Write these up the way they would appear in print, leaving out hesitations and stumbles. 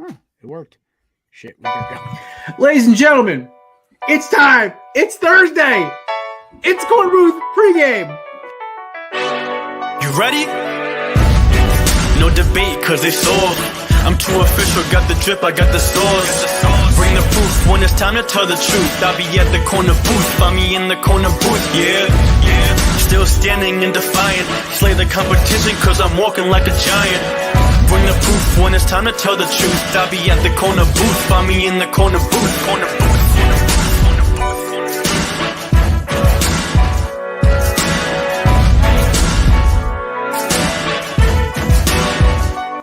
It worked. Shit. Ladies and gentlemen, it's time. It's Thursday. It's KornerBooth Pregame. You ready? No debate, cause it's all. I'm too official, got the drip, I got the stores. Bring the proof when it's time to tell the truth. I'll be at the corner booth, find me in the corner booth, yeah. Still standing and defiant. Slay the competition, cause I'm walking like a giant. Bring the proof when it's time to tell the truth. I'll be at the corner booth, find me in the corner booth, corner booth.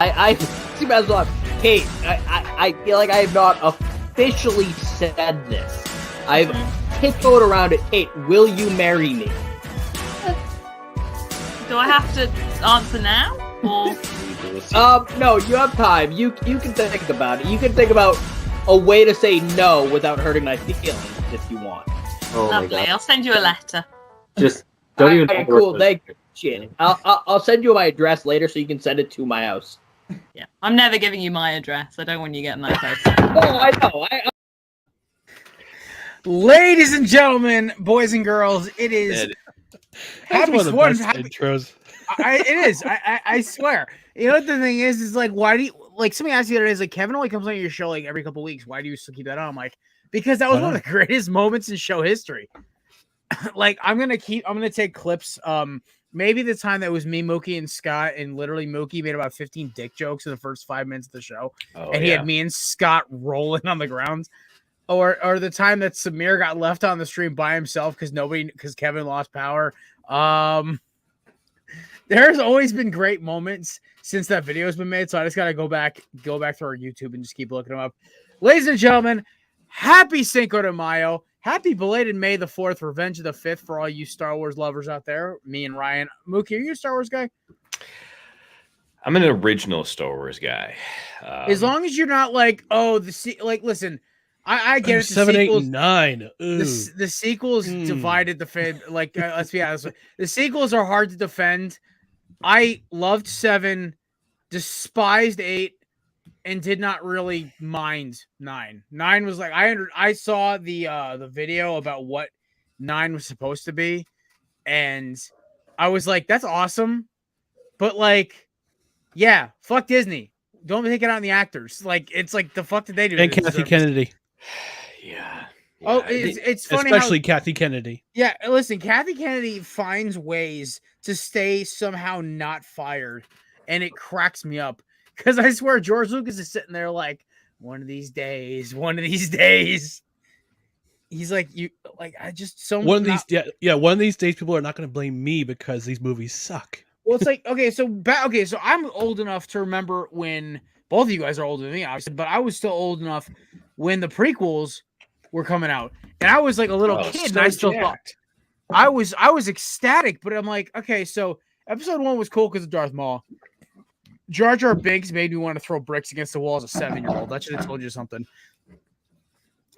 I see myself. Kate, I feel like I have not officially said this. I've tiptoed around it. Kate, will you marry me? Do I have to answer now? Or No, you have time. You can think about it. You can think about a way to say no without hurting my feelings if you want. Oh lovely. I'll send you a letter. Just don't even. Right, cool. Thank you. Shit. I'll send you my address later so you can send it to my house. Yeah, I'm never giving you my address. I don't want you getting that close. Oh, I know. Ladies and gentlemen, boys and girls, it is happy one of the best intros. It is. I swear. You know what the thing is like, why do you like? Somebody asked me the other day, is like, Kevin only comes on your show like every couple weeks. Why do you still keep that on? I'm like, because that was one of the greatest moments in show history. Like, I'm gonna take clips. Maybe the time that was me, Mookie, and Scott, and literally Mookie made about 15 dick jokes in the first 5 minutes of the show, and he had me and Scott rolling on the ground. Or the time that Samir got left on the stream by himself because Kevin lost power. There's always been great moments since that video has been made, so I just gotta go back to our YouTube and just keep looking them up. Ladies and gentlemen, happy Cinco de Mayo. Happy belated May the 4th, Revenge of the 5th for all you Star Wars lovers out there. Me and Ryan. Mookie, are you a Star Wars guy? I'm an original Star Wars guy. As long as you're not like, listen, I get it. 7, 8, and 9. The sequels divided the fan. Like, let's be honest. The sequels are hard to defend. I loved 7, despised 8, and did not really mind 9. 9 was like I saw the video about what 9 was supposed to be, and I was like, that's awesome, but like, yeah, fuck Disney. Don't take it on the actors. Like, it's like, the fuck did they do? And Kathy Kennedy. Yeah. Oh, it's funny, especially Kathy Kennedy. Yeah, listen, Kathy Kennedy finds ways to stay somehow not fired, and it cracks me up. Because I swear George Lucas is sitting there like, one of these days. He's like, one of these days people are not going to blame me because these movies suck. Well, it's like, so I'm old enough to remember when both of you guys are older than me, obviously, but I was still old enough when the prequels were coming out. And I was like a little kid, and I still thought I was ecstatic, but I'm like, okay, so episode 1 was cool because of Darth Maul. Jar Jar Binks made me want to throw bricks against the wall as a 7-year-old. That should have told you something.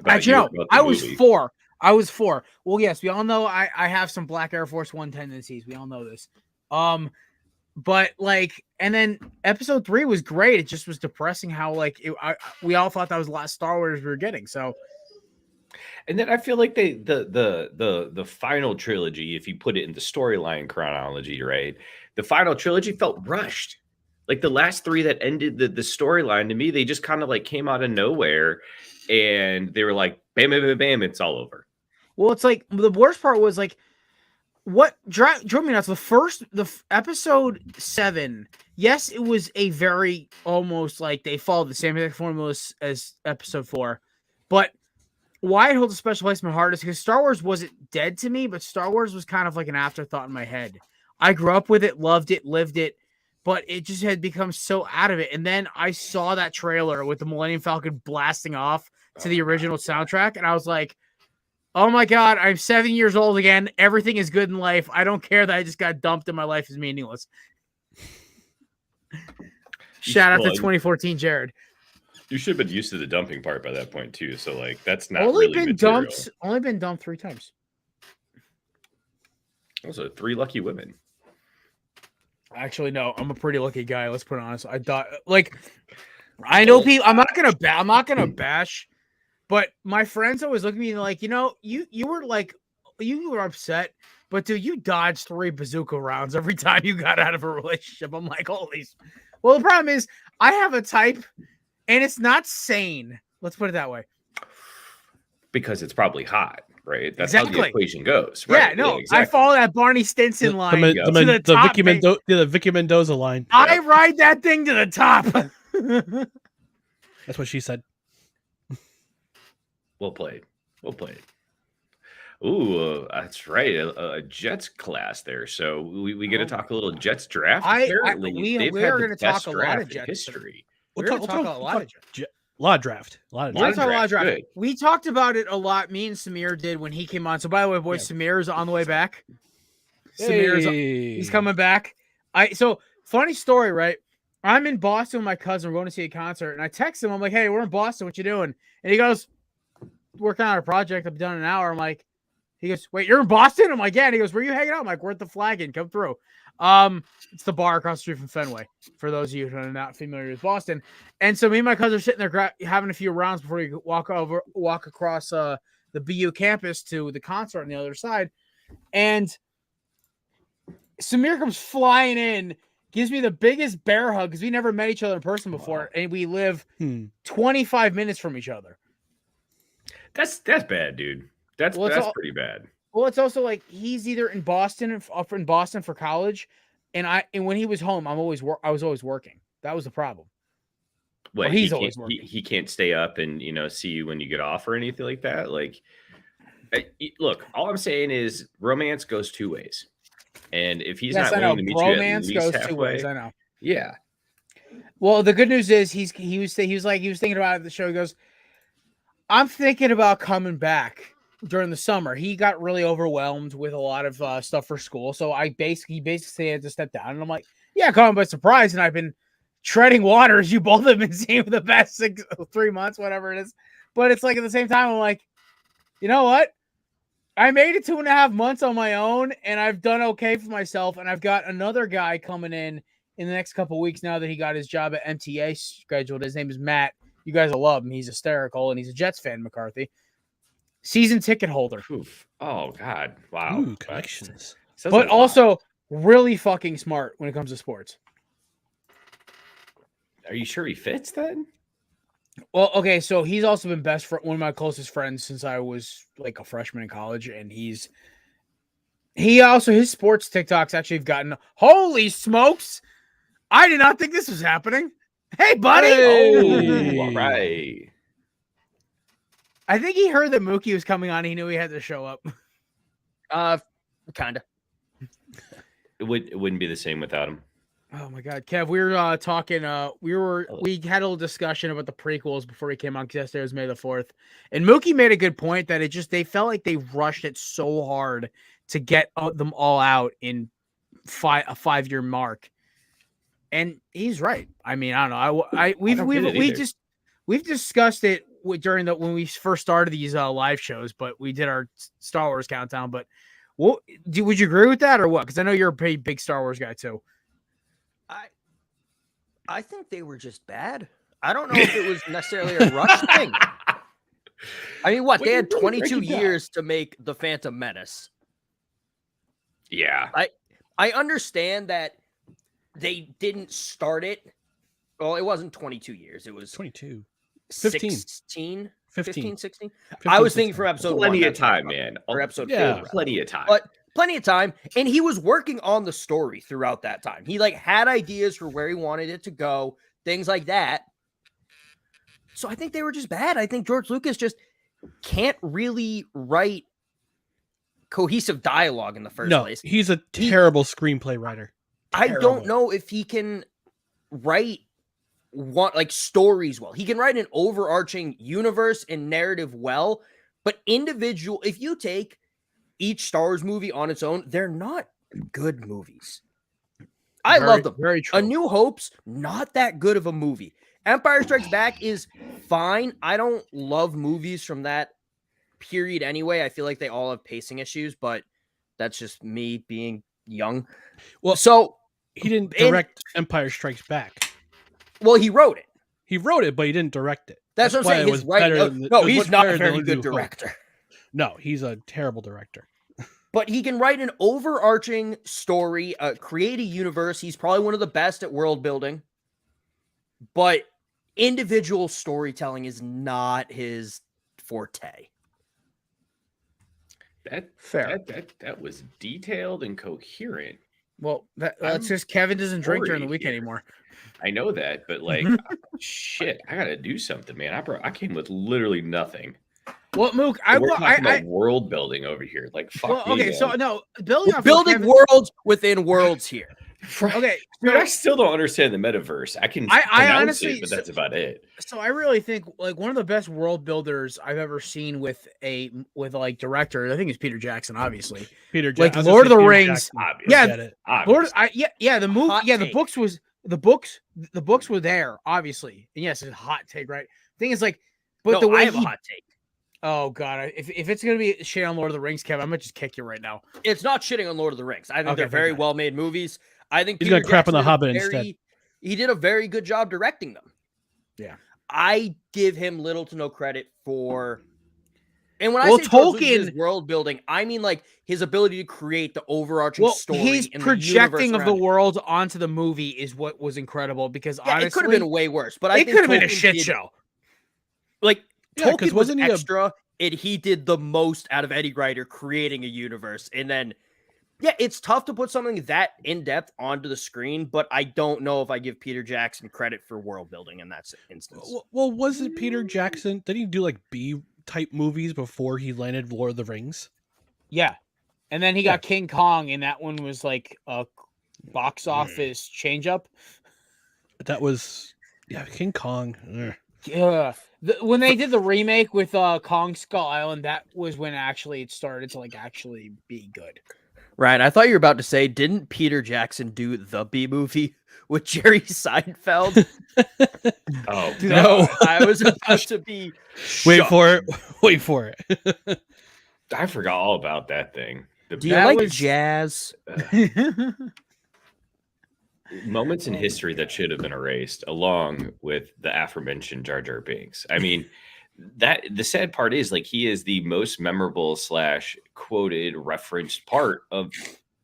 Actually, no, I was 4. Well, yes, we all know I have some Black Air Force One tendencies. We all know this. But like, and then episode 3 was great. It just was depressing how like we all thought that was the last Star Wars we were getting. So, and then I feel like the final trilogy, if you put it in the storyline chronology, right? The final trilogy felt rushed. Like the last 3 that ended the storyline, to me, they just kind of like came out of nowhere, and they were like, bam, bam, bam, bam, it's all over. Well, it's like the worst part was like what drove me nuts. The episode 7. Yes, it was a very almost like they followed the same exact formula as episode 4, but why it holds a special place in my heart is because Star Wars wasn't dead to me, but Star Wars was kind of like an afterthought in my head. I grew up with it, loved it, lived it. But it just had become so out of it. And then I saw that trailer with the Millennium Falcon blasting off to the original soundtrack. And I was like, oh my God, I'm 7 years old again. Everything is good in life. I don't care that I just got dumped and my life is meaningless. Shout out to 2014 Jared. You should have been used to the dumping part by that point too. So like, that's not only really been material. dumped. Only been dumped 3 times. Also, 3 lucky women. Actually, no, I'm a pretty lucky guy. Let's put it honest. I thought, like, I know people. I'm not gonna bash, but my friends always look at me and like, you were upset, but dude, you dodged 3 bazooka rounds every time you got out of a relationship. I'm like, holy. Well, the problem is I have a type, and it's not sane. Let's put it that way. Because it's probably hot, right? That's Exactly. how the equation goes. Right? Yeah, no, exactly. I follow that Barney Stinson line The Vicky Mendoza line. I ride that thing to the top. That's what she said. Well played. Ooh, that's right. A Jets class there. So we get to talk a little Jets draft. Apparently, they've had the best draft in history. We're going to talk a lot of Jets. A lot of draft. Good. We talked about it a lot. Me and Samir did when he came on. So, by the way, boys, Samir is on the way back. He's coming back. So, funny story, right? I'm in Boston with my cousin. We're going to see a concert. And I text him. I'm like, hey, we're in Boston. What you doing? And he goes, working on a project. I've done an hour. I'm like, he goes, wait, you're in Boston? I'm like, yeah. And he goes, where are you hanging out? I'm like, we're at the Flagon. Come through. It's the bar across the street from Fenway, for those of you who are not familiar with Boston. And so me and my cousin are sitting there having a few rounds before we walk across the BU campus to the concert on the other side. And Samir comes flying in, gives me the biggest bear hug because we never met each other in person before, and we live 25 minutes from each other. That's bad, dude. That's pretty bad. Well, it's also like he's either in Boston for college, and when he was home, I was always working. That was the problem. Well, he's always working. He can't stay up and see you when you get off or anything like that. Like, look, all I'm saying is romance goes 2 ways, and if he's not willing to meet you at least goes halfway, 2 ways. I know. Yeah. Well, the good news is he was thinking about it at the show. He goes, I'm thinking about coming back during the summer. He got really overwhelmed with a lot of stuff for school. So he basically had to step down. And I'm like, yeah, caught him by surprise. And I've been treading waters. You both have been seeing for the past 3 months, whatever it is. But it's like at the same time, I'm like, you know what? I made it 2.5 months on my own, and I've done okay for myself. And I've got another guy coming in the next couple of weeks now that he got his job at MTA scheduled. His name is Matt. You guys will love him. He's hysterical, and he's a Jets fan, McCarthy. Season ticket holder. Oof. Oh, God. Wow. Ooh, connections. But also really fucking smart when it comes to sports. Are you sure he fits then? Well, okay, so he's also been one of my closest friends since I was like a freshman in college, and his sports TikToks actually have gotten, holy smokes! I did not think this was happening. Hey, buddy! Hey. Oh, all right. I think he heard that Mookie was coming on. He knew he had to show up. Kinda. It wouldn't be the same without him. Oh my God, Kev, we were talking. We had a little discussion about the prequels before he came on. Because yesterday was May the 4th, and Mookie made a good point that they felt like they rushed it so hard to get them all out in a 5-year mark, and he's right. I mean, I don't know. We've discussed it during when we first started these live shows, but we did our Star Wars countdown. But would you agree with that or what? Because I know you're a pretty big Star Wars guy too. I think they were just bad. I don't know if it was necessarily a rush thing. I mean, they had 22 years to make The Phantom Menace. Yeah. I understand that they didn't start it. Well, it wasn't 22 years. It was 22. 15, 16. I was thinking for episode plenty 1. of time, man. Or episode 4. Plenty of time. But plenty of time. And he was working on the story throughout that time. He had ideas for where he wanted it to go, things like that. So I think they were just bad. I think George Lucas just can't really write cohesive dialogue in the first place. He's a terrible screenplay writer. I don't know if he can write stories well. He can write an overarching universe and narrative well, but if you take each Star Wars movie on its own, they're not good movies. I love them. Very true. A New Hope's not that good of a movie. Empire Strikes Back is fine. I don't love movies from that period anyway. I feel like they all have pacing issues, but that's just me being young. Well, so he didn't direct Empire Strikes Back. Well, he wrote it. He wrote it, but he didn't direct it. That's what I'm why saying. it His was writing. better than- it No, was he's much not better a than very New good Hope. director. No, he's a terrible director. But he can write an overarching story, create a universe. He's probably one of the best at world building. But individual storytelling is not his forte. That was detailed and coherent. Well, that's just Kevin doesn't drink during the week here. anymore. I know that, but like, shit, I gotta do something, man. I came with literally nothing. Well, Mook, We're talking about world building over here. Like, fuck well, me, okay, man. so no, We're building worlds within worlds here. Okay, Dude, I still don't understand the metaverse. I can I honestly, it, but that's about it. So I really think like one of the best world builders I've ever seen with like director, I think it's Peter Jackson, obviously. Peter like Jackson. Lord of the Rings. Obviously. The books were there, obviously. And yes, it's a hot take, right? Thing is like, but No, the way I have a hot take. Oh god, if it's gonna be shit on Lord of the Rings, Kevin, I'm gonna just kick you right now. It's not shitting on Lord of the Rings. I think they're very well made movies. I think he's Peter gonna crap on the Jackson Hobbit instead. He did a very good job directing them. Yeah, I give him little to no credit for. And when Well, I say Tolkien world building, I mean like his ability to create the overarching story. His and projecting the of the world onto the movie is what was incredible because honestly, it could have been way worse. But I it think could have been a Tolkien shit did- show. Like Yeah, Tolkien was wasn't he extra, and he did the most out of any writer creating a universe. And then, yeah, it's tough to put something that in depth onto the screen, but I don't know if I give Peter Jackson credit for world building in that instance. Well, was it Peter Jackson? Did he do like B type movies before he landed Lord of the Rings? Yeah, and then he got King Kong, and that one was like a box office change up. That was King Kong. Ugh. Yeah, when they did the remake with Kong Skull Island, that was when actually it started to like actually be good. Ryan, I thought you were about to say, didn't Peter Jackson do the B movie with Jerry Seinfeld? Oh No. I was about to be. Wait shocked. for it. Wait for it. I forgot all about that thing. Do you That like was- jazz? Moments in history that should have been erased, along with the aforementioned Jar Jar Binks. I mean, that the sad part is like he is the most memorable / quoted referenced part of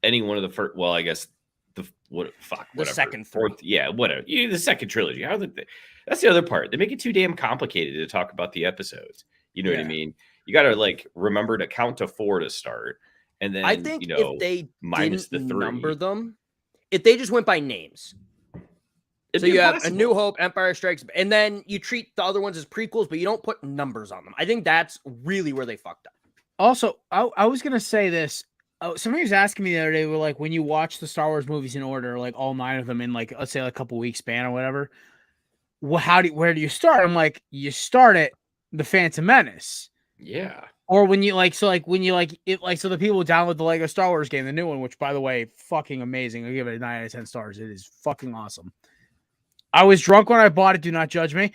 any one of the first. Well, I guess whatever. Second fourth, whatever. The second trilogy. That's the other part. They make it too damn complicated to talk about the episodes. You know what I mean? You got to like remember to count to 4 to start, and then I think if they minus didn't the 3. number them, if they just went by names. It'd So be you have impossible. A New Hope, Empire Strikes, and then you treat the other ones as prequels, but you don't put numbers on them. I think that's really where they fucked up. Also, I was gonna say this. Somebody was asking me the other day, like when you watch the Star Wars movies in order, like all 9 of them in like let's say like a couple weeks span or whatever. Well, where do you start? I'm like, you start at the Phantom Menace. Yeah. Or when you like, so like when you like it, like so the people download the Lego Star Wars game, the new one, which by the way, fucking amazing. I give it a 9 out of 10 stars. It is fucking awesome. I was drunk when I bought it. Do not judge me.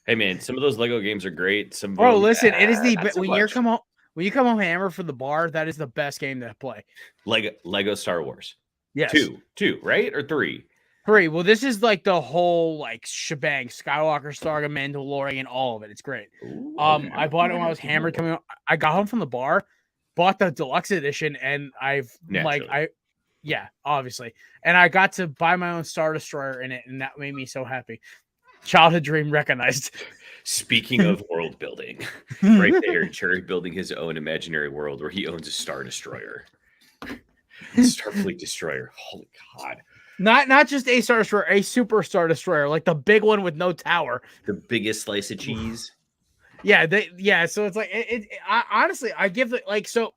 Hey man, some of those Lego games are great. Some of Bro, them, listen, it is the not so when you much. come home when you come home hammer for the bar, that is the best game to play. Lego Star Wars. Yes. 2, right? Or 3? 3. Well, this is like the whole like shebang, Skywalker Saga, Mandalorian, all of it. It's great. Ooh, I bought it when I was hammered coming up. I got home from the bar, bought the deluxe edition, and Naturally. obviously. And I got to buy my own Star Destroyer in it, and that made me so happy. Childhood dream recognized. Speaking of world building, right there, Cherry building his own imaginary world where he owns a Star Destroyer. Starfleet Destroyer. Holy God. Not just a Star Destroyer, a Super Star Destroyer, like the big one with no tower. The biggest slice of cheese. Yeah, so it's like I honestly I give the like Star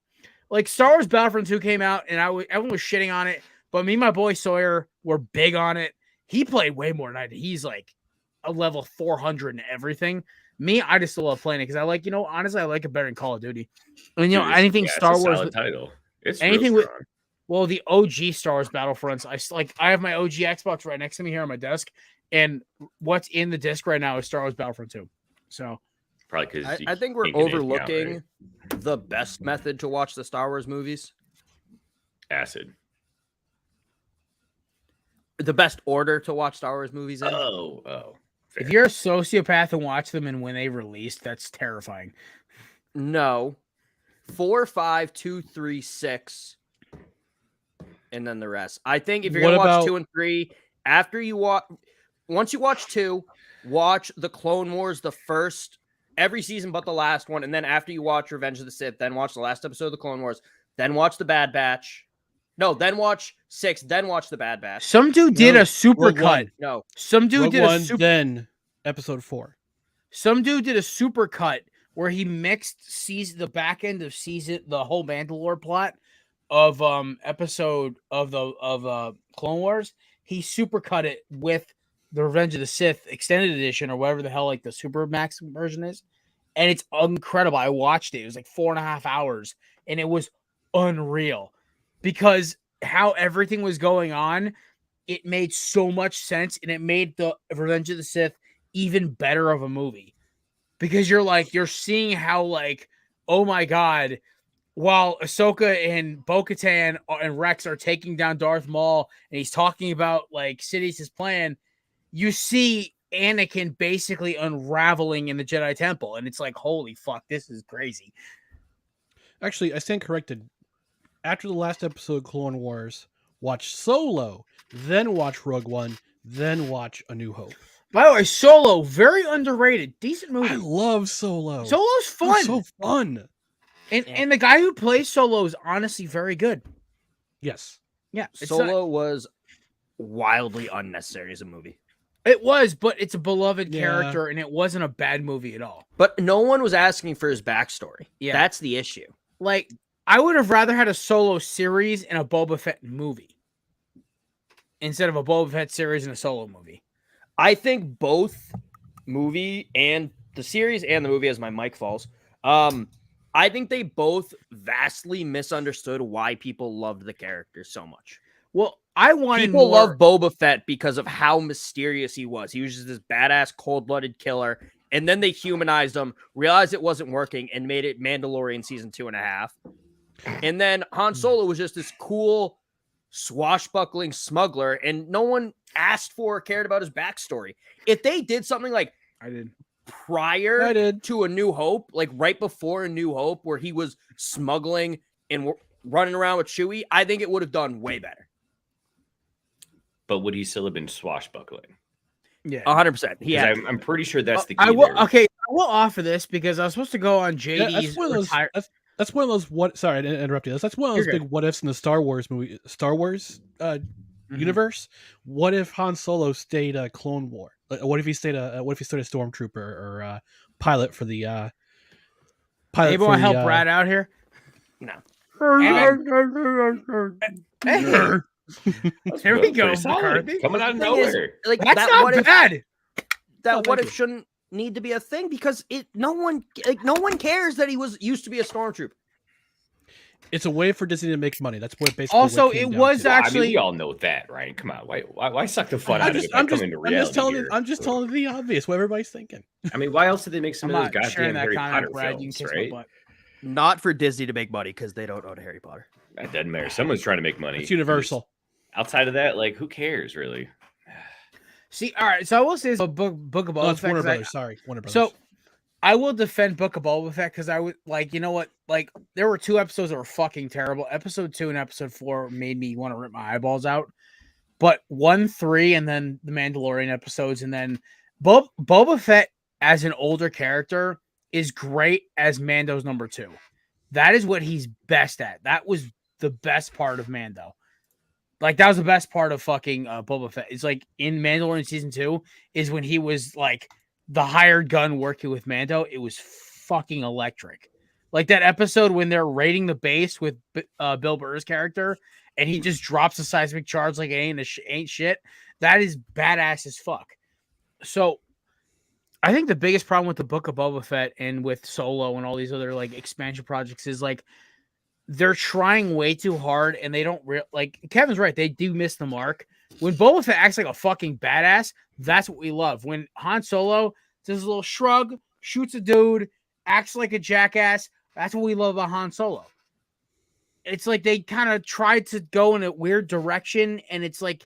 Wars Battlefront 2 came out and everyone was shitting on it, but me and my boy Sawyer were big on it. He played way more than I did. He's like a level 400 and everything. Me, I just still love playing it because I like, honestly, I like it better than Call of Duty. And Dude, anything it's Star a Wars solid title. It's anything real with strong. well, the OG Star Wars Battlefronts. I have my OG Xbox right next to me here on my desk, and what's in the disc right now is Star Wars Battlefront 2. So Probably because I think we're overlooking the best method to watch the Star Wars movies. Acid. The best order to watch Star Wars movies in. Oh. If you're a sociopath and watch them and when they released, that's terrifying. No. 4, 5, 2, 3, 6. And then the rest. I think if you're going to watch 2 and 3, after you once you watch 2, watch the Clone Wars, the first, every season but the last one. And then after you watch Revenge of the Sith, then watch the last episode of the Clone Wars, then watch the Bad Batch. No, then watch 6, then watch the Bad Batch. Some dude did a super cut. One. No. Some dude did a super then episode 4. Some dude did a super cut where he mixed the back end of the whole Mandalore plot of episode of Clone Wars. He super cut it with the Revenge of the Sith extended edition or whatever the hell like the Super Max version is, and it's incredible. I watched it. It was like 4.5 hours, and it was unreal because how everything was going on. It made so much sense, and it made the Revenge of the Sith even better of a movie because you're seeing how like, oh my god, while Ahsoka and Bo-Katan and Rex are taking down Darth Maul and he's talking about like Sidious's plan, you see Anakin basically unraveling in the Jedi Temple, and it's like, holy fuck, this is crazy. Actually, I stand corrected. After the last episode of Clone Wars, watch Solo, then watch Rogue One, then watch A New Hope. By the way, Solo, very underrated. Decent movie. I love Solo. Solo's fun. It's so fun. And the guy who plays Solo is honestly very good. Yes. Yeah. Solo was wildly unnecessary as a movie. It was, but it's a beloved character, and it wasn't a bad movie at all. But no one was asking for his backstory. Yeah. That's the issue. Like, I would have rather had a Solo series and a Boba Fett movie instead of a Boba Fett series and a Solo movie. I think both movie and the series and the movie, as my mic falls, I think they both vastly misunderstood why people loved the character so much. Well, I wanted people more... love Boba Fett because of how mysterious he was. He was just this badass, cold-blooded killer, and then they humanized him, realized it wasn't working, and made it Mandalorian season 2.5. And then Han Solo was just this cool, swashbuckling smuggler, and no one asked for or cared about his backstory. If they did something like I did prior to A New Hope, like right before A New Hope, where he was smuggling and running around with Chewie, I think it would have done way better. But would he still have been swashbuckling? Yeah, 100%. Yeah, I'm pretty sure that's the key. I will offer this because I was supposed to go on JD's. That's one of those what? Sorry, I didn't interrupt you. That's one of those big what ifs in the Star Wars universe. What if Han Solo stayed a Clone War? What if he stayed a stormtrooper or pilot for the pilot? Maybe want to help Brad out here. No. Here we go, McCarthy. Coming out of nowhere. Like that's that not bad. That what if shouldn't need to be a thing because no one cares that he used to be a stormtrooper. It's a way for Disney to make money. That's what basically. Also, it was actually. I mean, we all know that, right? Come on, why suck the fun out of it? I'm just telling the obvious. What everybody's thinking. I mean, why else did they make some of those goddamn Harry Potter Brad, films, right? Not for Disney to make money because they don't own Harry Potter. That doesn't matter. Someone's trying to make money. It's Universal. Outside of that, like, who cares, really? See, all right. So I will say this about Book of Boba Fett. Warner Brothers. Sorry, Warner Brothers. So I will defend Book of Boba Fett because I would like, you know what? Like, there were 2 episodes that were fucking terrible. Episode 2 and episode 4 made me want to rip my eyeballs out. But 1, 3, and then the Mandalorian episodes, and then Boba Fett as an older character is great as Mando's number 2. That is what he's best at. That was the best part of Mando. Like, that was the best part of fucking Boba Fett. It's like in Mandalorian season 2 is when he was like the hired gun working with Mando. It was fucking electric. Like that episode when they're raiding the base with Bill Burr's character and he just drops a seismic charge like it ain't shit. That is badass as fuck. So I think the biggest problem with the Book of Boba Fett and with Solo and all these other like expansion projects is like they're trying way too hard and they don't like Kevin's right. They do miss the mark. When Boba Fett acts like a fucking badass, that's what we love. When Han Solo does a little shrug, shoots a dude, acts like a jackass, that's what we love about Han Solo. It's like they kind of tried to go in a weird direction, and it's like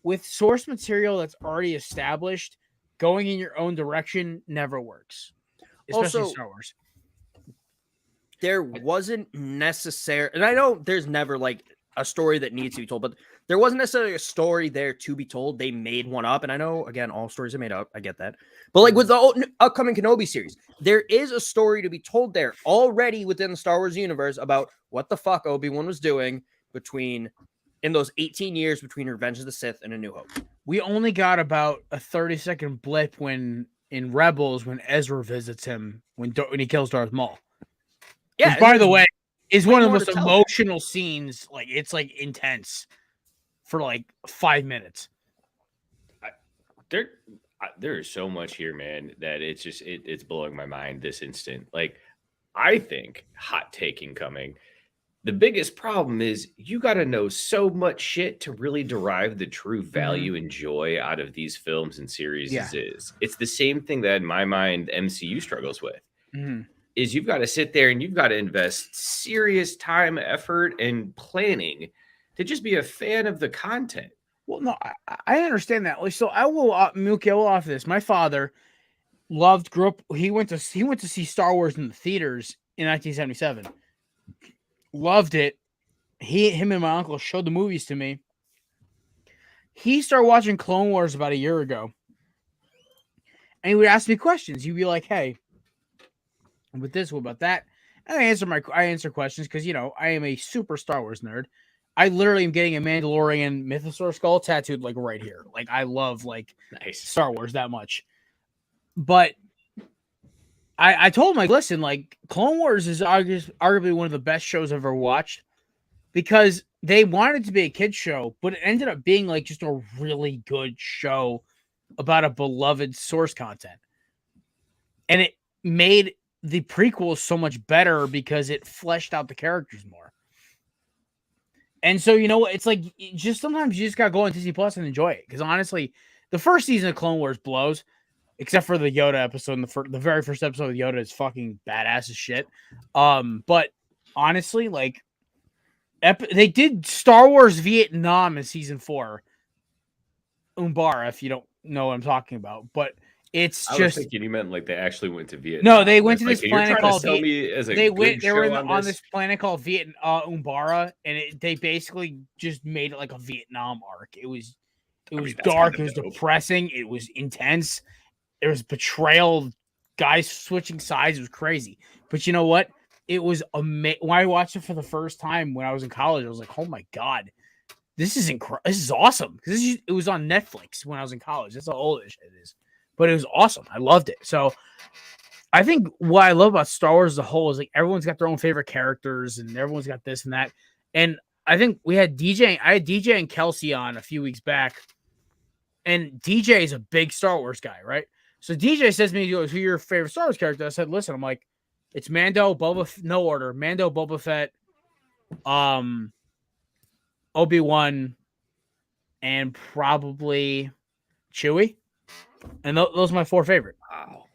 with source material that's already established, going in your own direction never works, especially Also, Star Wars. There wasn't necessary, and I know there's never like a story that needs to be told, but there wasn't necessarily a story there to be told. They made one up, and I know again all stories are made up. I get that, but like with the upcoming Kenobi series, there is a story to be told there already within the Star Wars universe about what the fuck Obi-Wan was doing in those 18 years between Revenge of the Sith and A New Hope. We only got about a 30-second blip in Rebels when Ezra visits him when he kills Darth Maul. Yeah, which, by the way, is one of the most emotional scenes. Like, it's like intense for like 5 minutes. There is so much here, man, that it's just it's blowing my mind this instant. Like, I think hot take incoming. The biggest problem is you got to know so much shit to really derive the true value and joy out of these films and series. It's the same thing that in my mind MCU struggles with. Is you've got to sit there and you've got to invest serious time, effort, and planning to just be a fan of the content. Well, no, I understand that. So I will, Mookie, I will offer this. My father grew up. He went to see Star Wars in the theaters in 1977. Loved it. Him and my uncle showed the movies to me. He started watching Clone Wars about a year ago, and he would ask me questions. He'd be like, "Hey, with this, what about that?" And I answer questions because I am a super Star Wars nerd. I literally am getting a Mandalorian Mythosaur skull tattooed like right here. Like, I love Star Wars that much. But I told him, like, listen, like, Clone Wars is arguably one of the best shows I've ever watched because they wanted it to be a kid's show, but it ended up being like just a really good show about a beloved source content. And it made the prequels so much better because it fleshed out the characters more. And so, it's like, just sometimes you just got to go on Disney Plus and enjoy it. Because honestly, the first season of Clone Wars blows, except for the Yoda episode. The very first episode of Yoda is fucking badass as shit. But honestly, like, they did Star Wars Vietnam in season 4. Umbara, if you don't know what I'm talking about. But it's I was thinking you meant like they actually went to Vietnam. No, they went to this planet called. They were on this planet called Umbara, and they basically just made it like a Vietnam arc. It was dark. It was depressing. It was intense. There was betrayal. Guys switching sides. It was crazy. But you know what? It was amazing. When I watched it for the first time when I was in college, I was like, "Oh my god, this is incredible! This is awesome!" Because it was on Netflix when I was in college. That's how old it is. But it was awesome. I loved it. So I think what I love about Star Wars as a whole is like everyone's got their own favorite characters and everyone's got this and that. And I think I had DJ and Kelsey on a few weeks back. And DJ is a big Star Wars guy, right? So DJ says to me, "Who's your favorite Star Wars character?" I said, "Listen, I'm like, it's Mando, no order. Mando, Boba Fett, Obi-Wan, and probably Chewie. And those are my 4 favorite." Wow.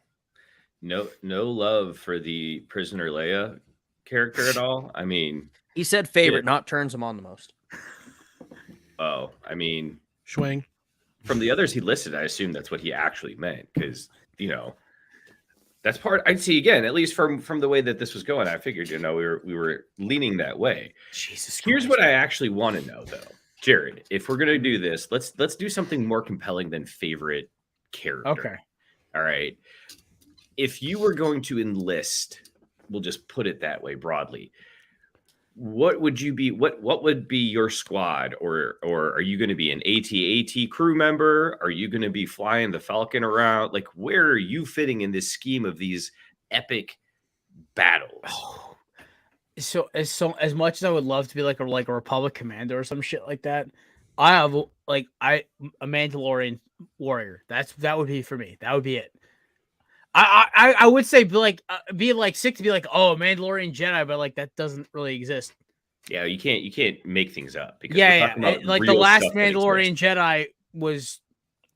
No love for the Prisoner Leia character at all. I mean, he said favorite, not turns him on the most. Oh, I mean, Schwing. From the others he listed, I assume that's what he actually meant because that's part. I'd see again, at least from the way that this was going. I figured we were leaning that way. Jesus. Here's what I actually want to know though, Jared. If we're gonna do this, let's do something more compelling than favorite character. Okay. All right. If you were going to enlist, we'll just put it that way broadly, what would you be? What would be your squad? Or are you going to be an AT-AT crew member? Are you going to be flying the Falcon around? Like, where are you fitting in this scheme of these epic battles? Oh. So as much as I would love to be like a Republic commander or some shit like that, I have a Mandalorian warrior. That would be for me. That would be it. I would say be like sick to be like, oh, Mandalorian Jedi, but like that doesn't really exist. Yeah, you can't make things up because like the last Mandalorian Jedi was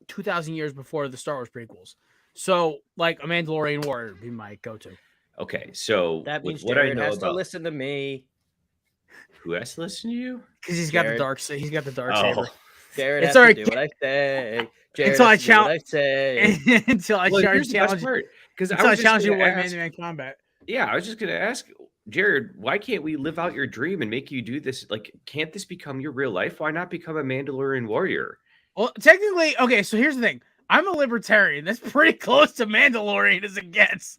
2,000 years before the Star Wars prequels. So like a Mandalorian warrior would be my go-to. Okay, so that means what Jared I know has about to listen to me. Who has to listen to you? Because he's got the dark saber. Jared It's has alright. to do what I say. Jared Until I has to do what I challenge- say. until I Well, charge here's the best challenge. part, because Until I challenge you to to one man combat. Yeah, I was just gonna ask Jared, why can't we live out your dream and make you do this? Like, can't this become your real life? Why not become a Mandalorian warrior? Well, technically, okay. So here's the thing. I'm a libertarian. That's pretty close to Mandalorian as it gets.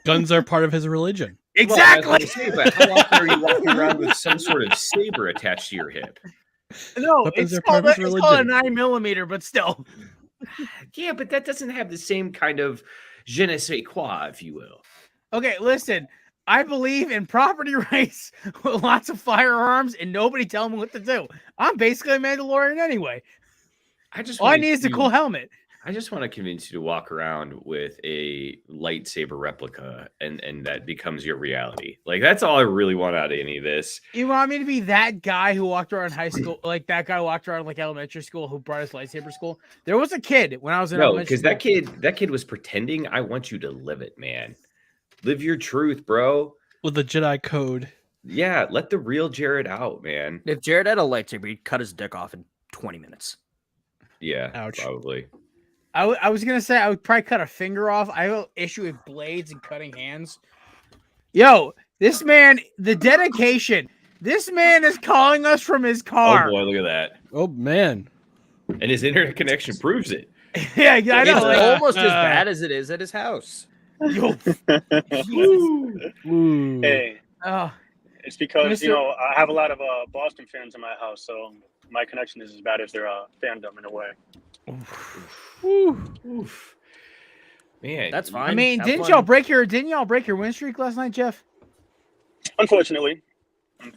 Guns are part of his religion. Exactly. Well, I was gonna say, but how often are you walking around with some sort of saber attached to your hip? No, Weapons it's are part called, of his it's called a religion. 9mm, but still. Yeah, but that doesn't have the same kind of je ne sais quoi, if you will. Okay, listen. I believe in property rights with lots of firearms and nobody tell me what to do. I'm basically a Mandalorian anyway. All I need is a cool helmet. I just want to convince you to walk around with a lightsaber replica and that becomes your reality. Like, that's all I really want out of any of this. You want me to be that guy who walked around high school, like that guy who walked around like elementary school who brought his lightsaber to school? There was a kid when I was in No, elementary because school. that kid was pretending. I want you to live it, man. Live your truth, bro. With the Jedi code. Yeah, let the real Jared out, man. If Jared had a lightsaber, he'd cut his dick off in 20 minutes. Yeah, Ouch. probably. I was gonna say I would probably cut a finger off. I will issue with blades and cutting hands. Yo, this man, the dedication. This man is calling us from his car. Oh boy, look at that. Oh man. And his internet connection proves it. Yeah, I It's know. Like, almost as bad as it is at his house. yo, Ooh. Hey, oh, it's because Mr. I have a lot of Boston fans in my house, so my connection is as bad as their fandom in a way. Oof. Man, That's fine. I mean, Have didn't fun. y'all break your win streak last night, Jeff? Unfortunately, It's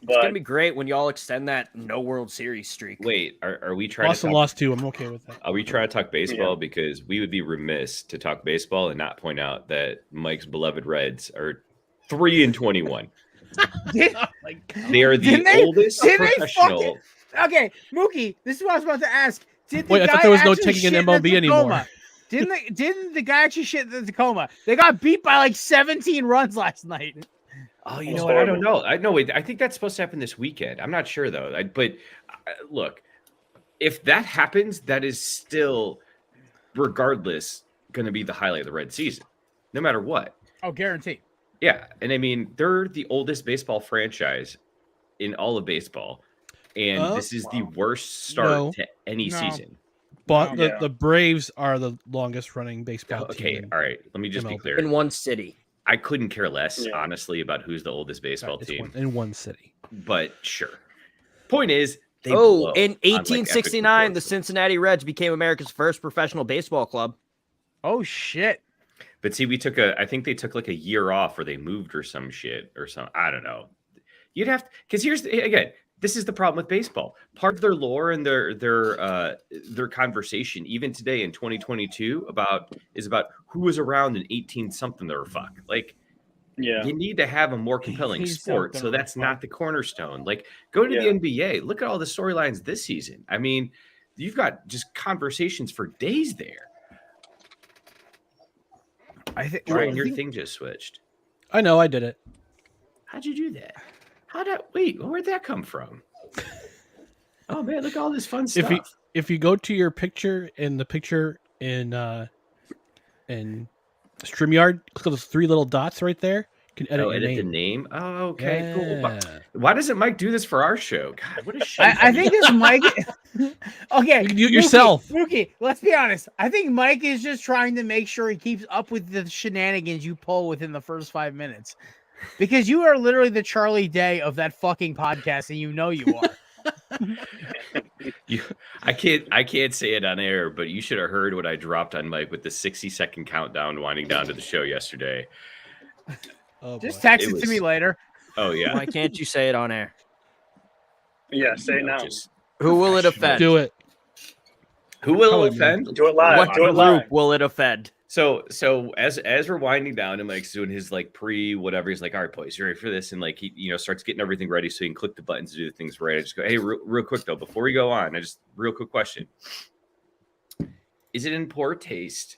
but gonna be great when y'all extend that no World Series streak. Wait, are we trying Boston to talk, lost 2. I'm okay with that. are we trying to talk baseball? Yeah. Because we would be remiss to talk baseball and not point out that Mike's beloved Reds are 3-21. Did, They are the Didn't they- oldest didn't they professional. okay, Mookie, this is what I was about to ask. Did the Wait, I guy thought there was no actually taking in shit MLB the anymore. Tacoma? Didn't the guy actually shit the Tacoma? They got beat by like 17 runs last night. Oh, you That's know what? I don't horrible. know. I think that's supposed to happen this weekend. I'm not sure though. But look, if that happens, that is still, regardless, going to be the highlight of the Red season, no matter what. Oh, guarantee. Yeah, and I mean they're the oldest baseball franchise in all of baseball, and this is the worst start No. to any No. season. But Yeah. the Braves are the longest running baseball Okay, team. all right. Let me just be MLB. clear. In one city. I couldn't care less, Yeah. honestly, about who's the oldest baseball It's team. in one city. But sure. Point is, they Oh, blow in on, like, epic 1869, the proportions. Cincinnati Reds became America's first professional baseball club. Oh shit. But see, I think they took like a year off, or they moved or some shit or some. I don't know. You'd have to, because again, this is the problem with baseball. Part of their lore and their conversation, even today in 2022, is about who was around in 18 something or fuck. Like, yeah, you need to have a more compelling He's sport. something So or that's fuck. not the cornerstone. Like, go to Yeah. the NBA. Look at all the storylines this season. I mean, you've got just conversations for days there. I think Ryan, your thing just switched. I know, I did it. How'd you do that? Where'd that come from? Oh man, look at all this fun stuff. If you go to your picture in StreamYard, click on those 3 little dots right there. You can edit your edit the name. name. Oh, okay, cool. Yeah. Why doesn't Mike do this for our show? God, what a shit. I think this Mike. Okay, You can do it yourself. Mookie, let's be honest. I think Mike is just trying to make sure he keeps up with the shenanigans you pull within the first 5 minutes, because you are literally the Charlie Day of that fucking podcast, and you know you are. I can't say it on air, but you should have heard what I dropped on Mike with the 60-second countdown winding down to the show yesterday. Oh, Just boy. text It it to me was- later. Oh yeah. Why can't you say it on air? yeah. Say it now. Who will it offend? Do it. Who will Probably offend? Do it live. What Do it group live. will it offend? So as we're winding down and Mike's doing his like pre whatever, he's like, all right, boys, you ready for this? And like he starts getting everything ready so he can click the buttons to do the things right. I just go, hey, real quick though, before we go on, real quick question. Is it in poor taste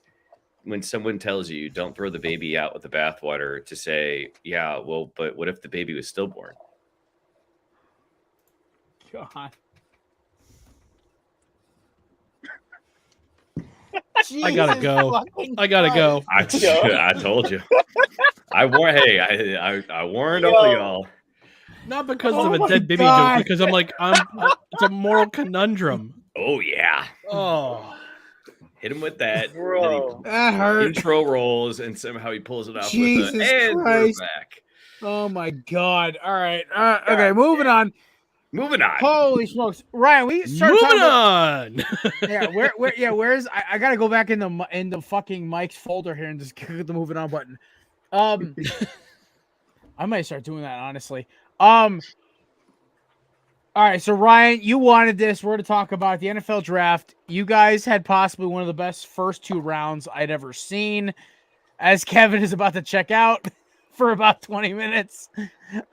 when someone tells you don't throw the baby out with the bathwater to say, yeah, well, but what if the baby was stillborn? God. I gotta go. I gotta go. I told you. I warned. Hey, I warned all y'all. Not because of a dead baby joke, because I'm like, it's a moral conundrum. Oh yeah. Oh, Hit him with that. Bro, that hurt. Intro rolls, and somehow he pulls it off Jesus with a, and Christ. we're back. Oh my God. All right. Okay, moving on. Moving on. Holy smokes. Ryan, we start moving talking about, on. where's I gotta go back in the fucking Mike's folder here and just click the moving on button. I might start doing that, honestly. All right, so Ryan, you wanted this. We're to talk about the NFL draft. You guys had possibly one of the best first 2 rounds I'd ever seen, as Kevin is about to check out for about 20 minutes.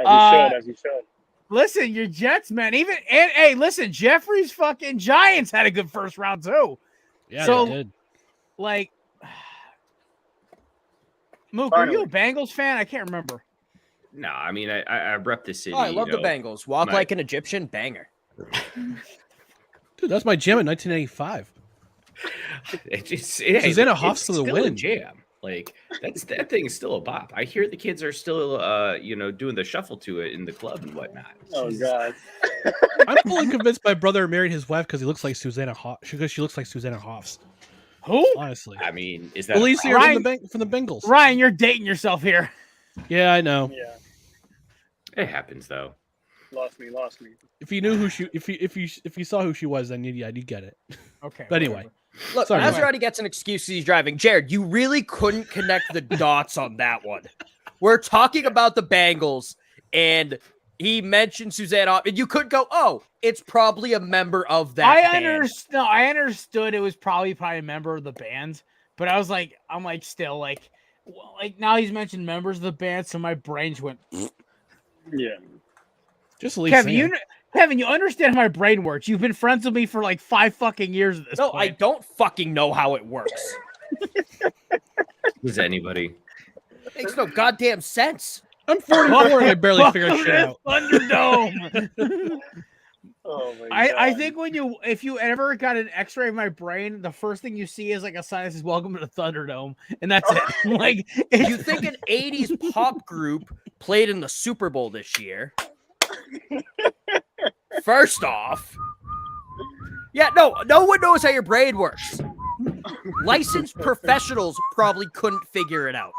As you should. Listen, your Jets, man. Hey, listen, Jeffrey's fucking Giants had a good first round too. Yeah, so, they did. Like, Mook, are you a Bengals fan? I can't remember. No, I mean I rep the city. Oh, I love the Bengals. Walk like an Egyptian, banger. Dude, that's my jam in 1985. Susanna Hoffs for the still win. A jam. Like that thing is still a bop. I hear the kids are still doing the shuffle to it in the club and whatnot. Oh God. I'm fully convinced my brother married his wife because he looks like Susanna Hoffs. Because she looks like Susanna Hoffs. Who? Honestly. I mean, is that Alicia Ryan, from the Bengals? Ryan, you're dating yourself here. Yeah, I know. Yeah. It happens though. Lost me. If you knew who she, if you saw who she was, then you'd get it. Okay. But anyway, look, sorry, Maserati gets an excuse he's driving. Jared, you really couldn't connect the dots on that one. We're talking about the Bengals, and he mentioned Susanna, and you could go, "Oh, it's probably a member of that." I understood it was probably a member of the band, but I'm still like now he's mentioned members of the band, so my brains went. Yeah. Just Kevin, Kevin, you understand how my brain works. You've been friends with me for like 5 fucking years at this point. No, I don't fucking know how it works. Does anybody? Makes no goddamn sense. I'm 44 and I barely figure shit out. Thunderdome. Oh my God. I think if you ever got an X-ray of my brain, the first thing you see is like a sign that says "Welcome to the Thunderdome," and that's it. Like, you think an '80s pop group played in the Super Bowl this year? First off, yeah, no one knows how your brain works. Licensed professionals probably couldn't figure it out.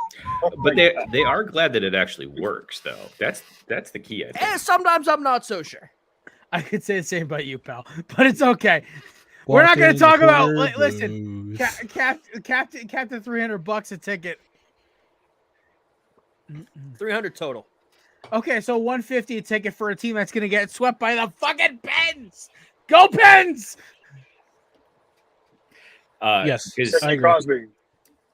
But they are glad that it actually works, though. That's the key. I think. Sometimes I'm not so sure. I could say the same about you, pal, but it's okay. We're not going to talk about. Listen, Captain, $300 a ticket. 300 total. Okay, so 150 a ticket for a team that's going to get swept by the fucking Pens. Go Pens! Yes, I Crosby.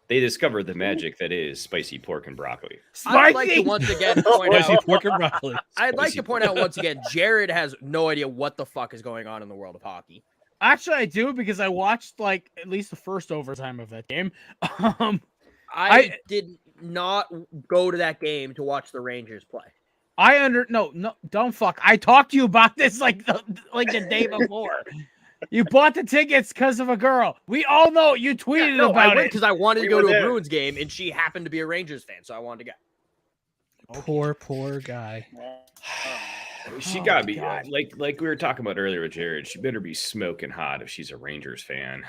They discovered the magic that is spicy pork and broccoli. I'd like to once again point out. Pork and broccoli. I'd like to point out once again, Jared has no idea what the fuck is going on in the world of hockey. Actually, I do because I watched like at least the first overtime of that game. I did not go to that game to watch the Rangers play. No, don't fuck. I talked to you about this like the day before. You bought the tickets because of a girl. We all know you tweeted about it because I wanted to go to a Bruins game, and she happened to be a Rangers fan, so I wanted to go. Poor guy. She got me like we were talking about earlier with Jared. She better be smoking hot if she's a Rangers fan.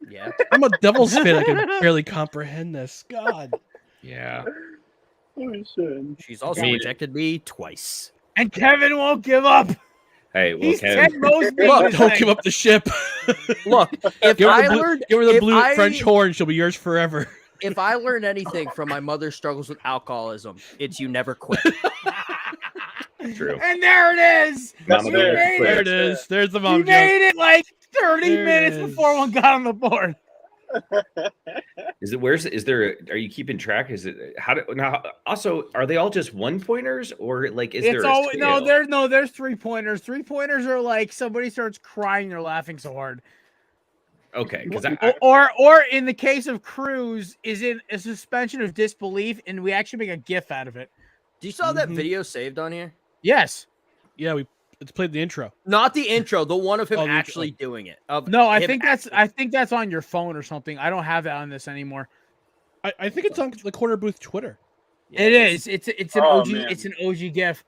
Yeah, I'm a Devils fan. I can barely comprehend this. God. Yeah. She's also rejected me twice. And Kevin won't give up. Hey, well, He's Kevin, look, don't give up the ship. Look, if give I her learned, the blue French horn, she'll be yours forever. If I learned anything from my mother's struggles with alcoholism, it's you never quit. True. And there it is. There it is. There's the mom You joke. made it like 30 minutes before one got on the board. Are you keeping track? Is it also are they all just 1-pointers or like there's 3-pointers. 3-pointers are like somebody starts crying, they're laughing so hard. Okay, or in the case of Cruz is in a suspension of disbelief, and we actually make a GIF out of it. Do you saw that video saved on here? Yes. Yeah, we It's played the intro. Not the intro, the one of him Oh, the actually intro. doing it. Of No, I him think that's on your phone or something. I don't have that on this anymore. I think it's on the Corner Booth Twitter. It is. It's an Oh, OG. man. It's an OG GIF.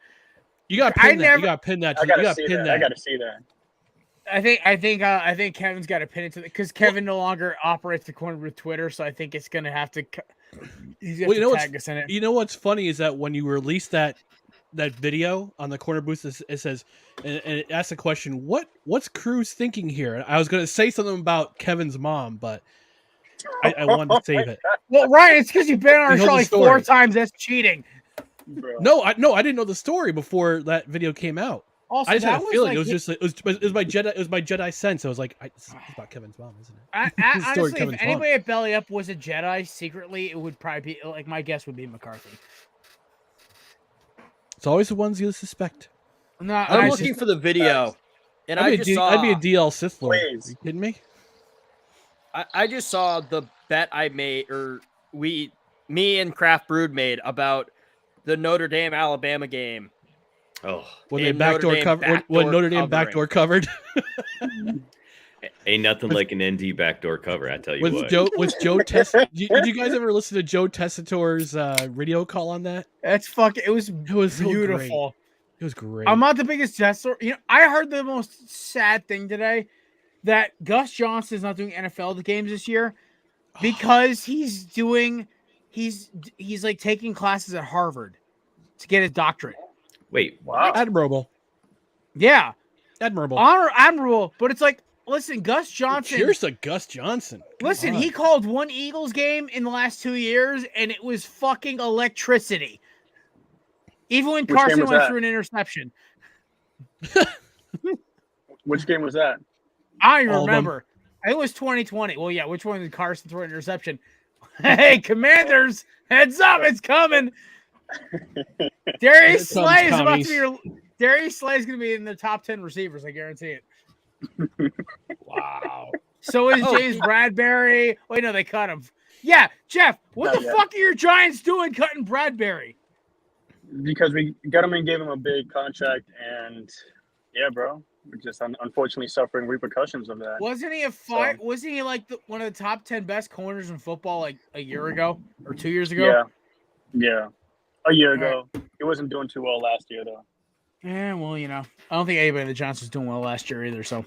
You got to pin that. You got to pin that. I gotta You got see to pin that. I that. gotta see that. I think Kevin's got to pin it to because Kevin no longer operates the Corner with Twitter, so I think it's gonna have to. He's gonna have to tag us in it. You know what's funny is that when you release that video on the Corner Booth, it says and it asks the question, what's Cruz thinking here? And I was going to say something about Kevin's mom, but I wanted to save it. Well, Ryan, it's because you've been on our You know show the like story. 4 times. That's cheating. Bro. No, I didn't know the story before that video came out. Also, I just had that a was feeling like, it was my Jedi sense. I was like, this is about Kevin's mom, isn't it? Honestly, story if Kevin's anybody at Belly Up was a Jedi secretly, it would probably be like my guess would be McCarthy. It's always the ones you suspect. No, I'm looking for the video, and I just saw. I'd be a DL Sith Lord. Please. Are you kidding me? I just saw the bet I made, or me and Craft Brew made about the Notre Dame Alabama game. Oh, When they And Notre backdoor Dame covered, when Notre Dame covering. backdoor covered ain't nothing like an ND backdoor cover. I tell you what. was Joe Tess. Did you guys ever listen to Joe Tessitore's radio call on that? That's fucking. It was So beautiful. great. It was great. I'm not the biggest Jets. You know, I heard the most sad thing today that Gus Johnson is not doing NFL games this year because he's like taking classes at Harvard to get his doctorate. Wait, Wow. Admirable. Yeah, Admirable. admirable. But it's like, listen, Gus Johnson. Cheers to Gus Johnson. Come Listen, on. he called one Eagles game in the last 2 years, and it was fucking electricity. Even when Which game Carson was went that? through an interception. Which game was that? I don't All of them. remember. I think it was 2020. Well, yeah, which one did Carson throw an interception? Hey, Commanders, heads up, it's coming. Darius Here it comes, Slay is about to commies. be your Darius Slay is going to be in the top 10 receivers, I guarantee it. Wow. So is James Bradbury. Wait, no, they cut him. Yeah, Jeff, what Not the yet. fuck are your Giants doing cutting Bradbury? Because we got him and gave him a big contract, and yeah, bro, we're just unfortunately suffering repercussions of that. Wasn't he wasn't he like one of the top 10 best corners in football like a year ago or 2 years ago? Yeah, a year All ago. He wasn't doing too well last year, though. Yeah, well, you know, I don't think anybody in the Giants was doing well last year either. So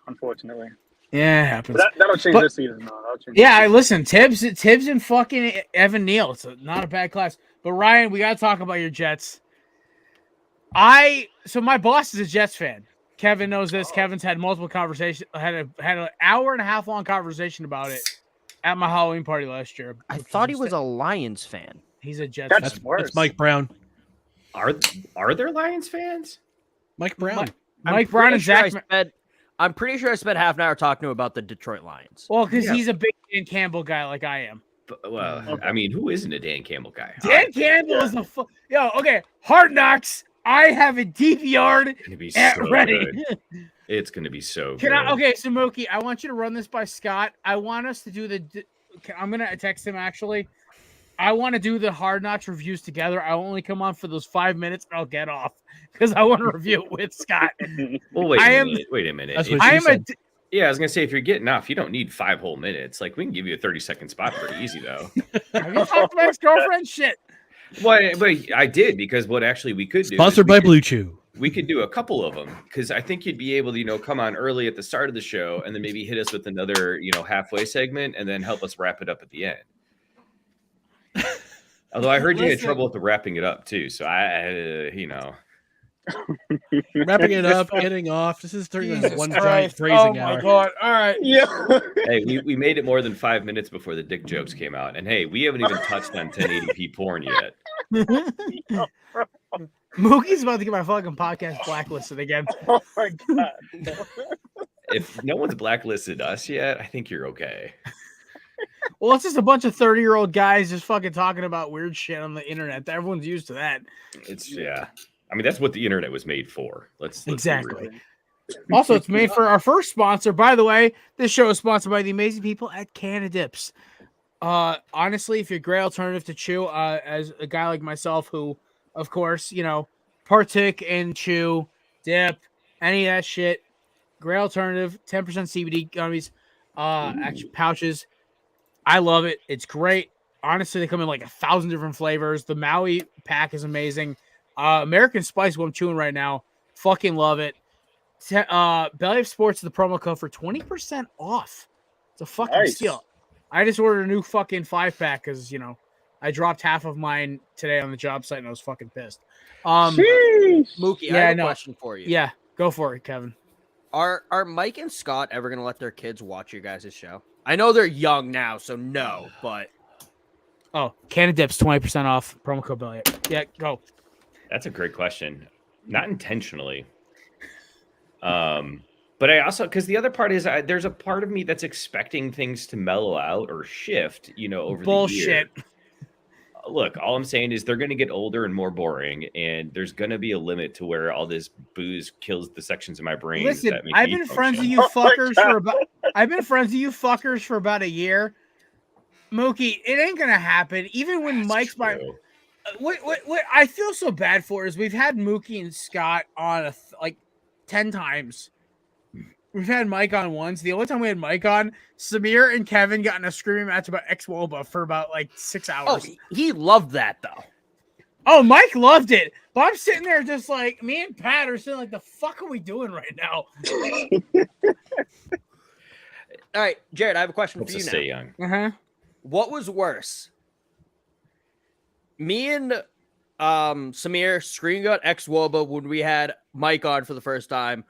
Unfortunately, yeah, it happens. but that'll change But- this season. No, that'll change. Yeah, I listen. Tibbs and fucking Evan Neal. It's not a bad class. But Ryan, we gotta talk about your Jets. So my boss is a Jets fan. Kevin knows this. Kevin's had multiple conversations. Had an hour and a half long conversation about it at my Halloween party last year. I thought he was a Lions fan. He's a Jets That's fan. worse. That's Mike Brown. are there Lions fans? Mike Brown. Mike Brown and Zach. I'm pretty sure I spent half an hour talking to him about the Detroit Lions. Well, because Yeah. he's a big Dan Campbell guy like I am. Well, I mean, who isn't a Dan Campbell guy? Dan Campbell is a okay. Hard Knocks. I have a DVR It's gonna be at so ready. good. It's gonna be so Can good. okay, so Mookie, I want you to run this by Scott. I want us to do I'm gonna text him actually. I want to do the Hard Knocks reviews together. I'll only come on for those 5 minutes and I'll get off because I want to review it with Scott. Well, wait I a am- minute. Wait a minute. That's If- what she I am said. yeah, I was gonna say if you're getting off, you don't need 5 whole minutes. Like we can give you a 30-second spot pretty easy though. Have you talked to my ex-girlfriend? Shit. Well, but I did because what actually we could do is Sponsored we by could- Blue Chew. We could do a couple of them because I think you'd be able to, come on early at the start of the show and then maybe hit us with another, halfway segment and then help us wrap it up at the end. Although I heard you had Listen. trouble with the wrapping it up too, so Wrapping it up, getting off. This is turning into Jesus one Christ. giant phrasing Oh hour. my god. All right. Yeah. hey, we made it more than 5 minutes before the dick jokes came out, and hey, we haven't even touched on 1080p porn yet. Mookie's about to get my fucking podcast blacklisted again. Oh my god. If no one's blacklisted us yet, I think you're okay. Well, it's just a bunch of 30-year-old guys just fucking talking about weird shit on the internet. Everyone's used to that. It's I mean, that's what the internet was made for. Let's be Exactly. real. Also, it's made for our first sponsor. By the way, this show is sponsored by the amazing people at Canada Dips. Honestly, if you're a great alternative to chew, as a guy like myself who, of course, partake in chew dip, any of that shit. Great alternative. 10% CBD gummies, actually pouches. I love it. It's great. Honestly, they come in like 1,000 different flavors. The Maui pack is amazing. American Spice, what I'm chewing right now. Fucking love it. Belly of Sports is the promo code for 20% off. It's a fucking steal. I just ordered a new fucking 5-pack because, you know, I dropped half of mine today on the job site and I was fucking pissed. Mookie, I have a question for you. Yeah, go for it, Kevin. Are Mike and Scott ever going to let their kids watch your guys' show? I know they're young now, so no, but... Oh, Canada Dips, 20% off. Promo code Belly. Yeah, go. That's a great question. Not intentionally. But I also, because the other part is there's a part of me that's expecting things to mellow out or shift, you know, over the year. Look, all I'm saying is they're going to get older and more boring, and there's going to be a limit to where all this booze kills the sections of my brain. Listen, I've been friends with you fuckers for about a year. Mookie, it ain't gonna happen. Even when Mike's by, what I feel so bad for is we've had Mookie and Scott on like 10 times. We've had Mike on once. The only time we had Mike on, Samir and Kevin got in a screaming match about ex-Woba for about like 6 hours. Oh, he loved that though. Oh, Mike loved it. But I'm sitting there just like, me and Pat are sitting like, the fuck are we doing right now? All right, Jared, I have a question for you now. Stay young. Uh-huh. What was worse? Me and Samir screaming out ex-Woba when we had Mike on for the first time,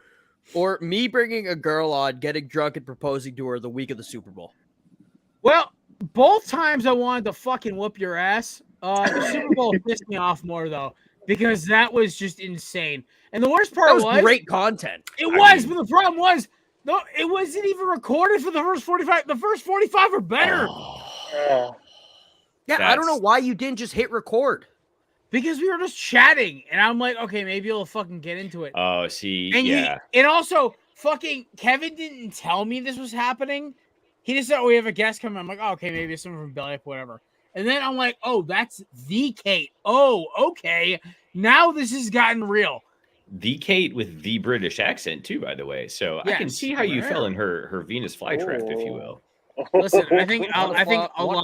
or me bringing a girl on, getting drunk and proposing to her the week of the Super Bowl? Well, both times I wanted to fucking whoop your ass. The Super Bowl pissed me off more, though, because that was just insane. And the worst part was great content. But the problem was, no, it wasn't even recorded for the first 45. The first 45 are better. Yeah, I don't know why you didn't just hit record. Because we were just chatting, and I'm like, okay, maybe you'll fucking get into it. Oh, see, and and also, fucking Kevin didn't tell me this was happening. He just said, we have a guest coming. I'm like, oh, okay, maybe it's someone from Belly Up, whatever. And then I'm like, oh, that's the Kate. Oh, okay. Now this has gotten real. The Kate with the British accent, too, by the way. So I can see how you fell in her Venus flytrap, if you will. Listen, I think I'll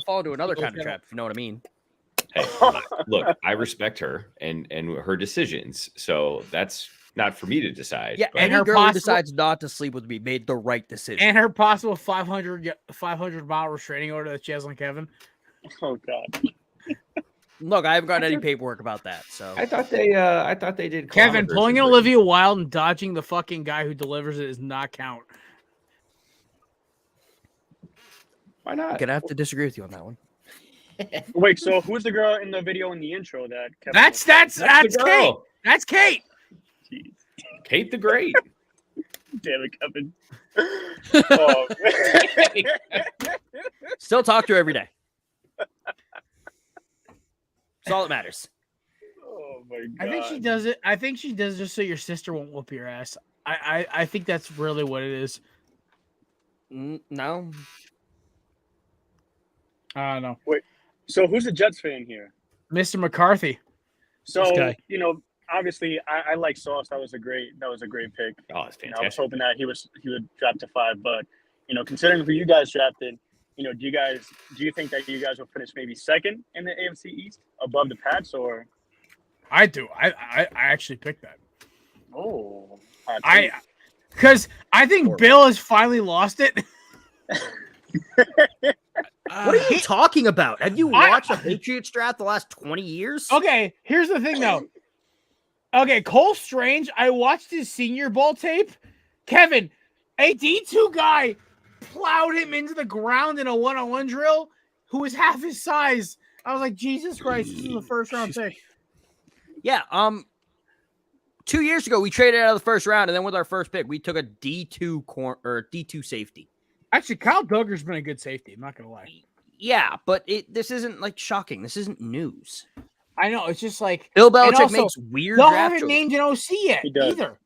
fall into another kind of trap, if you know what I mean. Hey, look, I respect her and her decisions, so that's not for me to decide. Yeah, and her girl who decides not to sleep with me made the right decision. And her possible 500 mile restraining order that she has on Kevin. Oh God. Look, I haven't got any paperwork about that. So I thought they did. Kevin pulling in Olivia Wilde and dodging the fucking guy who delivers it does not count. Why not? I'm gonna have to disagree with you on that one. Wait, so who's the girl in the video in the intro that Kevin That's Kate. That's Kate. Jeez. Kate the Great. Damn it, Kevin. Still talk to her every day. That's all that matters. Oh my God. I think she does it. I think she does just so your sister won't whoop your ass. I think that's really what it is. No. I don't know. Wait, so who's the Jets fan here? Mr. McCarthy. So, you know, obviously I like Sauce. That was a great pick. Oh, it's fantastic. I was hoping that he would draft to 5, but you know, considering who you guys drafted, you know, do you think that you guys will finish maybe second in the AFC East above the Pats, or? I do. I actually picked that. Oh, because I think Bill has finally lost it. What are you talking about? Have you watched a Patriots draft the last 20 years? Okay, here's the thing, though. Okay, Cole Strange, I watched his Senior Bowl tape. Kevin, a D2 guy plowed him into the ground in a one-on-one drill who was half his size. I was like, Jesus Christ, this is the first-round pick. Yeah, 2 years ago, we traded out of the first round, and then with our first pick, we took a D2 safety. Actually, Kyle Duggar's been a good safety. I'm not going to lie. Yeah, but this isn't, like, shocking. This isn't news. I know. It's just like... Bill Belichick makes weird draft choices. They haven't named an OC yet, either.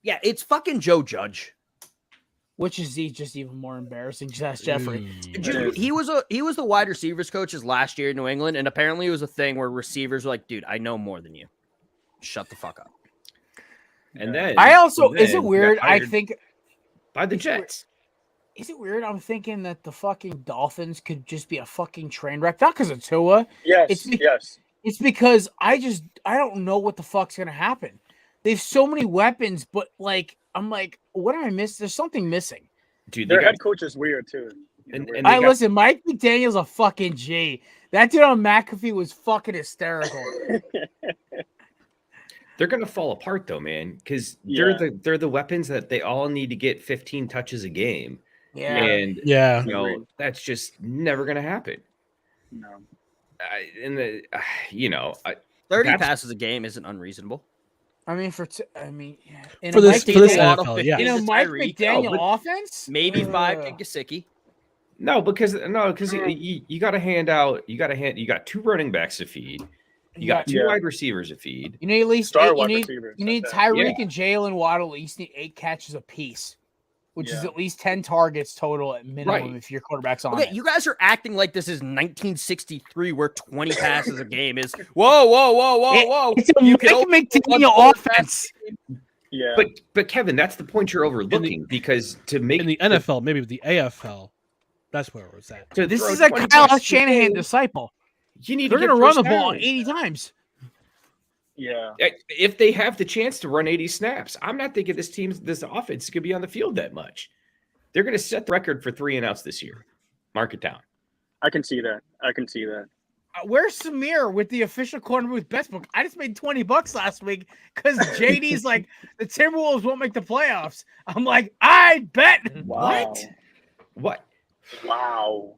Yeah, it's fucking Joe Judge. Which is just even more embarrassing. Just ask Jeffrey. Dude, he was the wide receivers coaches last year in New England, and apparently it was a thing where receivers were like, dude, I know more than you. Shut the fuck up. And then is it weird? I think by the Jets. Is it weird? I'm thinking that the fucking Dolphins could just be a fucking train wreck. Not because of Tua. Yes. It's because I don't know what the fuck's gonna happen. They have so many weapons, but like I'm like, what am I missing? There's something missing. Dude, their head coach is weird too. Listen, Mike McDaniel's a fucking G. That dude on McAfee was fucking hysterical. They're gonna fall apart though, man, because they're the weapons that they all need to get 15 touches a game. Yeah, and that's just never gonna happen. No, 30 passes a game isn't unreasonable. I mean, for this NFL, you know, Mike McDaniel offense, maybe 5 to Gesicki. No, because you got to hand out. You got 2 running backs to feed. You got 2 wide receivers to feed. You need at least you need Tyreek and Jalen Waddle at least need 8 catches apiece, which is at least 10 targets total at minimum if your quarterback's on. Okay, you guys are acting like this is 1963, where 20 passes a game is. Whoa! It's a Mike McDaniel offense. Yeah, but Kevin, that's the point you're overlooking because to make in the NFL, maybe with the AFL, that's where it was at. So this is a Kyle Shanahan disciple. They're going to run the ball 80 times. Yeah. If they have the chance to run 80 snaps, I'm not thinking this offense could be on the field that much. They're going to set the record for 3 and outs this year. Mark it down. I can see that. Where's Samir with the official KornerBooth best book? I just made $20 last week because JD's like, the Timberwolves won't make the playoffs. I'm like, I bet. Wow. What? Wow.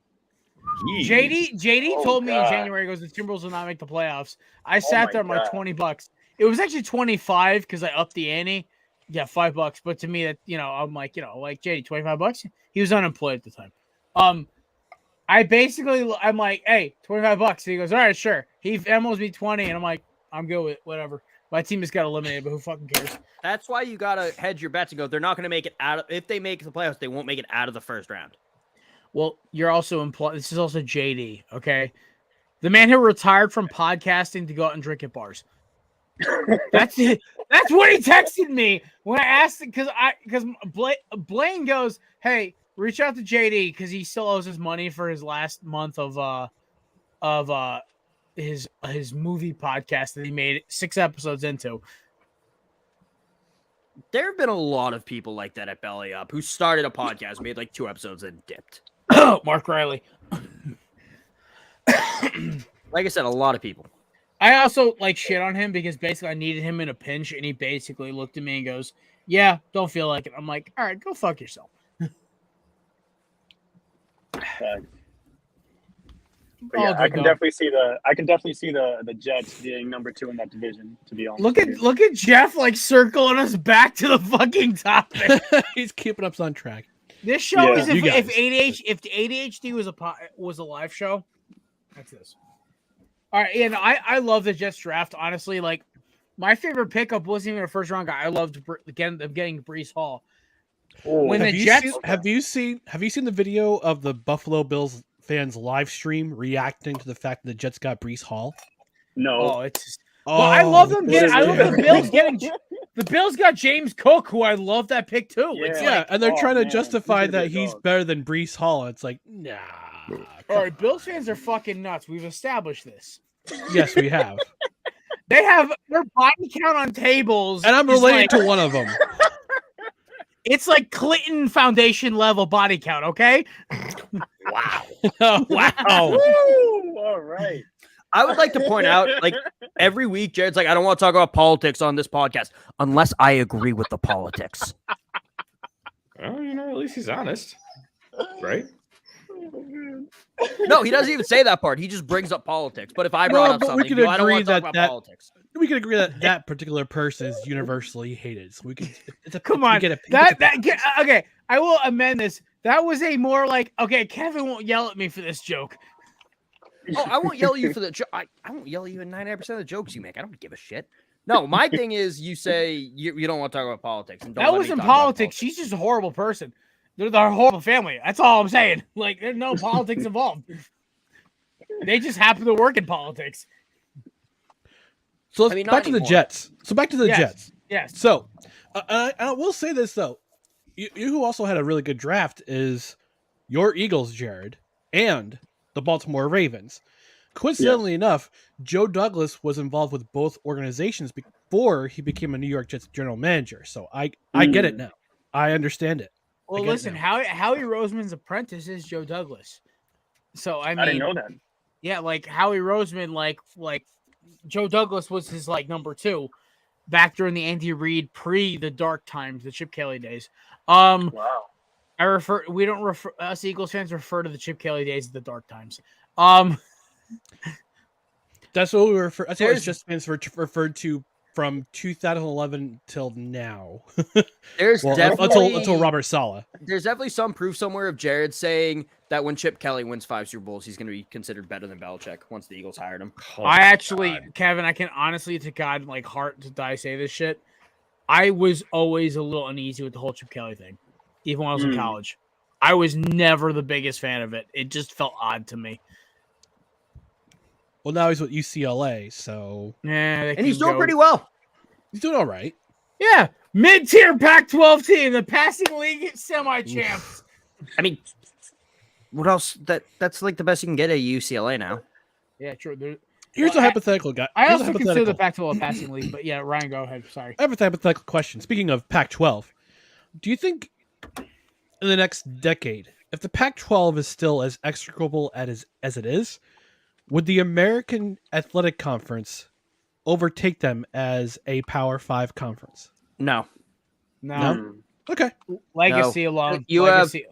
JD told me in January, he goes, the Timberwolves will not make the playoffs. I sat there, I'm like, $20. It was actually 25 because I upped the ante. Yeah, $5. But to me, that I'm like, JD, $25. He was unemployed at the time. I'm like, hey, $25. He goes, all right, sure. He owes me 20, and I'm like, I'm good with it, whatever. My team just got eliminated, but who fucking cares? That's why you gotta hedge your bets and go. They're not gonna make it out of. If they make the playoffs, they won't make it out of the first round. Well, you're also implying this is also JD, okay? The man who retired from podcasting to go out and drink at bars. That's it. That's what he texted me when I asked it because Blaine goes, "Hey, reach out to JD because he still owes his money for his last month of his movie podcast that he made 6 episodes into." There have been a lot of people like that at Belly Up who started a podcast, made like 2 episodes, and dipped. Mark Riley. Like I said, a lot of people. I also shit on him because basically I needed him in a pinch, and he basically looked at me and goes, "Yeah, don't feel like it." I'm like, "All right, go fuck yourself." Yeah, I can definitely see the Jets being number 2 in that division. To be honest, look at Jeff circling us back to the fucking topic. He's keeping us on track. This show is if ADHD was a live show. That's this. All right, and I love the Jets draft. Honestly, my favorite pickup wasn't even a first round guy. I loved getting Breece Hall. When have you seen the video of the Buffalo Bills fans live stream reacting to the fact that the Jets got Breece Hall? No. I love them. I love the Bills getting. The Bills got James Cook, who I love that pick too. Yeah, and they're trying to justify that he's better than Breece Hall. It's like, nah. All right, Bills fans are fucking nuts. We've established this. Yes, we have. They have their body count on tables, and I'm related to one of them. It's like Clinton Foundation level body count. Okay. Wow. Wow. Woo! All right. I would like to point out, every week, Jared's like, I don't want to talk about politics on this podcast unless I agree with the politics. Well, at least he's honest, right? No, he doesn't even say that part. He just brings up politics. But if I brought up something, I don't want to talk about politics. We can agree that particular person is universally hated. So we can. Come on. Okay, I will amend this. That was a more okay, Kevin won't yell at me for this joke. Oh, I won't yell at you for the joke. I won't yell at you in 99% of the jokes you make. I don't give a shit. No, my thing is you say you don't want to talk about politics. And that wasn't politics. She's just a horrible person. They're a horrible family. That's all I'm saying. There's no politics involved. They just happen to work in politics. So back to the Jets. Jets. Yes. So, I will say this though, you who also had a really good draft is your Eagles, Jared, and the Baltimore Ravens. Coincidentally enough, Joe Douglas was involved with both organizations before he became a New York Jets general manager. So I get it now. I understand it. Well, listen, Howie Roseman's apprentice is Joe Douglas. So I didn't know that. Yeah, like Howie Roseman, like Joe Douglas was his like number 2 back during the Andy Reid the dark times, the Chip Kelly days. Wow. We don't refer us Eagles fans refer to the Chip Kelly days as the dark times. That's what we refer. That's what it's just fans referred to from 2011 till now. There's definitely until Robert Saleh. There's definitely some proof somewhere of Jared saying that when Chip Kelly wins 5 Super Bowls, he's going to be considered better than Belichick once the Eagles hired him. Kevin, I can honestly to God, like heart to die say this shit. I was always a little uneasy with the whole Chip Kelly thing, even when I was in college. I was never the biggest fan of it. It just felt odd to me. Well, now he's with UCLA, so and he's doing pretty well. He's doing all right. Yeah, mid-tier Pac-12 team, the passing league semi-champs. I mean, what else? That's like the best you can get at UCLA now. Yeah, true. Here's a hypothetical guy. I also consider the Pac-12 a passing league, but yeah, Ryan, go ahead. Sorry. I have a hypothetical question. Speaking of Pac-12, do you think in the next decade, if the Pac-12 is still as execrable as it is, would the American Athletic Conference overtake them as a Power 5 conference? No. Okay. Legacy alone. You Legacy.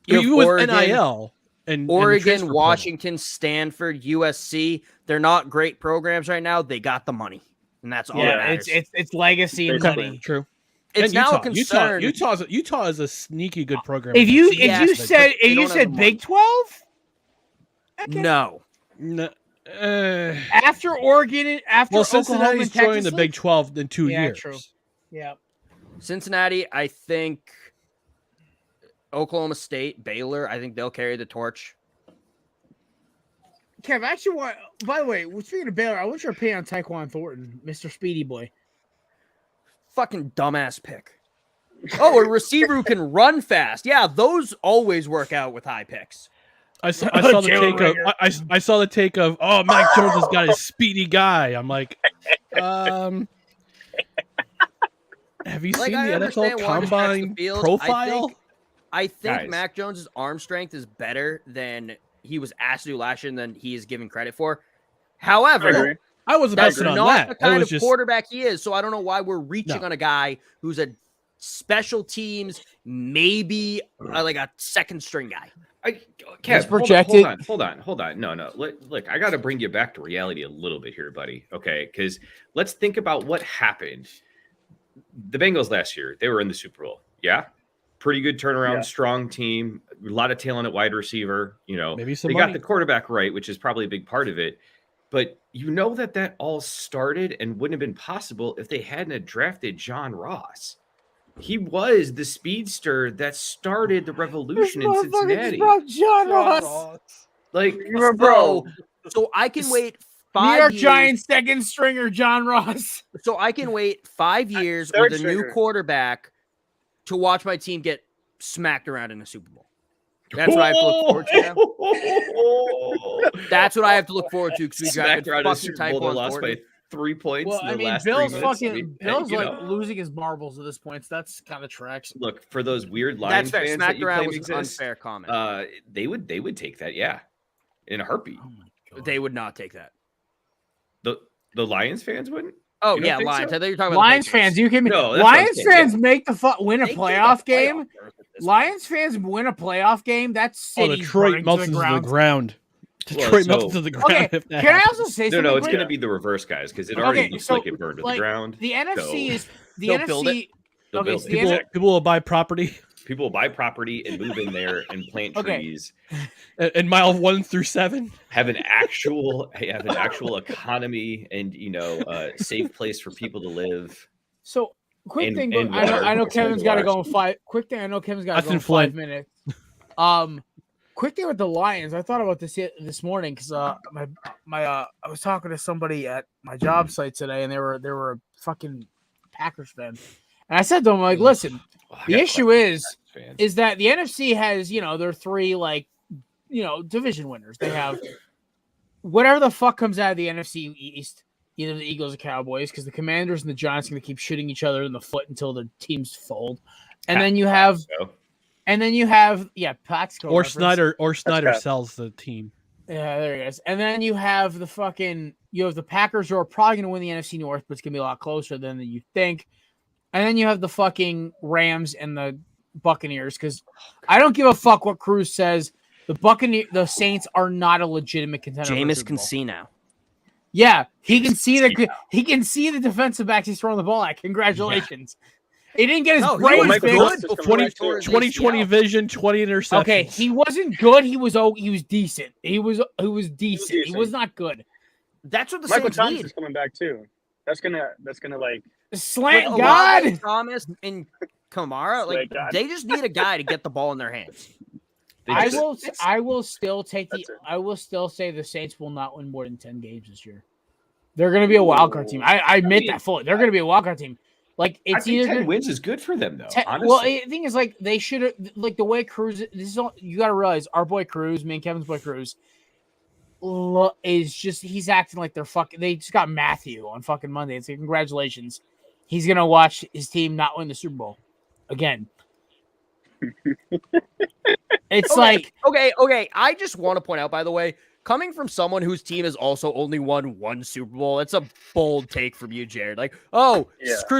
have Oregon, NIL. And Oregon, Washington, Stanford, USC. They're not great programs right now. They got the money, and that's all. that matters. It's legacy and money. True. It's and now a concern. Utah is a sneaky good program. If you said Big 12, no. After Oregon, after Cincinnati's joining the Big 12 in 2 years. True. Yeah. Cincinnati, I think. Oklahoma State, Baylor, I think they'll carry the torch. Kev, I actually want. By the way, speaking of Baylor, I want your opinion on Tyquan Thornton, Mr. Speedy Boy. Fucking dumbass pick. Oh, a receiver who can run fast. Yeah, those always work out with high picks. I saw the take of I saw the take of Mac Jones has got his speedy guy. I'm like, have you seen the NFL Combine profile? I think Mac Jones's arm strength is better than he was asked to do last year and than he is given credit for. However, I was about to not the kind of quarterback he is, so I don't know why we're reaching on a guy who's a special teams, maybe like a second string guy. Kev, projected. Hold on. No. Look, I got to bring you back to reality a little bit here, buddy. Okay, because let's think about what happened. The Bengals last year, they were in the Super Bowl. Yeah. Pretty good turnaround, strong team, a lot of talent at wide receiver. Maybe they got the quarterback right, which is probably a big part of it. But that all started and wouldn't have been possible if they hadn't drafted John Ross. He was the speedster that started the revolution in Cincinnati. John Ross. Like, bro. So I can wait 5 years. New York Giants second stringer John Ross. So I can wait 5 years with a new quarterback to watch my team get smacked around in the Super Bowl. That's what I have to look forward to. That's what I have to look forward to because we drafted fucking Super Bowl, lost by 3 points. Well, I mean, Bill's losing his marbles at this point. So that's kind of tracks. Look, for those weird Lions fans smacked that around was an unfair comment. They would take that, in a heartbeat. Oh my God. They would not take that. The Lions fans wouldn't. Oh yeah, Lions. So? I thought you were talking about Lions fans. You can Lions fans make win a playoff game. Lions fans win a playoff game. That's city Detroit melts into the ground. Detroit melts to the ground. Okay, can I also say something? No, it's going to be the reverse, guys, because it already looks like it burned to the ground. The NFC is the NFC. People will buy property. People will buy property and move in there and plant trees. And mile 1 through 7 have an actual economy and a safe place for people to live. So quick thing, I know Kevin's got to go in 5. Quick thing, I know Kevin's got to go in 5 minutes. Quick thing with the Lions. I thought about this morning because I was talking to somebody at my job site today, and they were fucking Packers fan. And I said to him, like, listen, the issue is that the NFC has, their three, division winners. They have whatever the fuck comes out of the NFC East, either the Eagles or Cowboys, because the Commanders and the Giants are going to keep shooting each other in the foot until their teams fold. And then you have, Paxco. Or Snyder sells the team. Yeah, there he is. And then you have the Packers who are probably going to win the NFC North, but it's going to be a lot closer than you think. And then you have the fucking Rams and the Buccaneers, because I don't give a fuck what Cruz says. The Saints are not a legitimate contender. Jameis can see now. Yeah, he can see the defensive backs he's throwing the ball at. Congratulations. Yeah. He didn't get his brains fixed. 20/20 vision, 20 interceptions. Okay, he wasn't good. He was decent. He was decent. He was not good. That's what the Michael Saints Thomas need. is coming back too. That's gonna like slant God. Thomas and Kamara, they just need a guy to get the ball in their hands. I will still say the Saints will not win more than 10 games this year. They're going to be a wild card team. I admit that fully. They're going to be a wild card team. Like, it's either 10 wins is good for them though. Honestly. Well, the thing is, like, they should have, like, the way Cruz. You got to realize our boy Cruz, me and Kevin's boy Cruz, is just he's acting like they're fucking. They just got Matthew on fucking Monday. It's like, congratulations, he's gonna watch his team not win the Super Bowl again. It's okay. I just want to point out, by the way, coming from someone whose team has also only won one Super Bowl, it's a bold take from you, Jared. Like, Cruz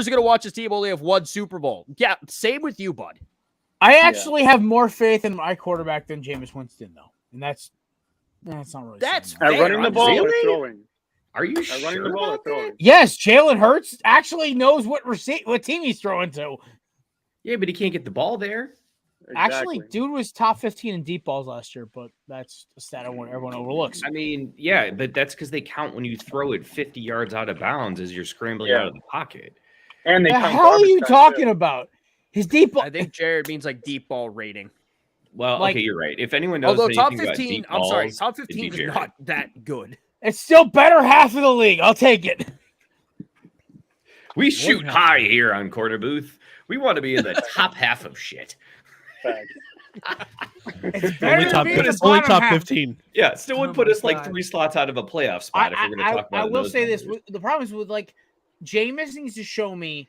is going to watch his team only have one Super Bowl. Yeah, same with you, bud. I actually have more faith in my quarterback than Jameis Winston, though. And that's not really. That's fair. Running the ball or throwing. Are you sure running the ball or throwing? Yes, Jalen Hurts actually knows what team he's throwing to. Yeah, but he can't get the ball there. Exactly. Actually, dude was top 15 in deep balls last year, but that's a stat everyone overlooks. I mean, yeah, but that's because they count when you throw it 50 yards out of bounds as you're scrambling out of the pocket. And the hell are you talking about? His deep ball. I think Jared means like deep ball rating. Well, okay, you're right. If anyone knows, although top 15, top 15 is not that good. It's still better half of the league. I'll take it. We shoot high here on KornerBooth. We want to be in the top half of shit. It's only top 15. Yeah, still would put us like 3 slots out of a playoff spot if we're going to talk about it. I will say this. The problem is with Jameis needs to show me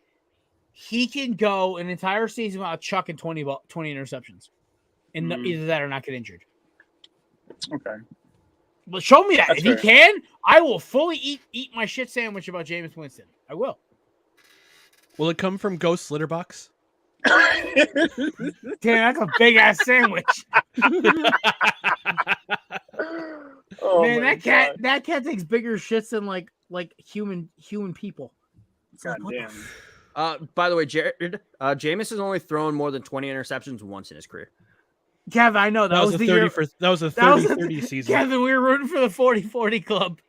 he can go an entire season without chucking 20 interceptions. And either that or not get injured. Okay. But show me that. That's if fair. He can, I will fully eat my shit sandwich about Jameis Winston. I will. Will it come from Ghost Litterbox? Damn, that's a big ass sandwich. Man, that cat takes bigger shits than like human people. God damn. By the way, Jared, Jameis has only thrown more than 20 interceptions once in his career. Kevin, I know that was the 30-30 season. Kevin, we were rooting for the 40-40 club.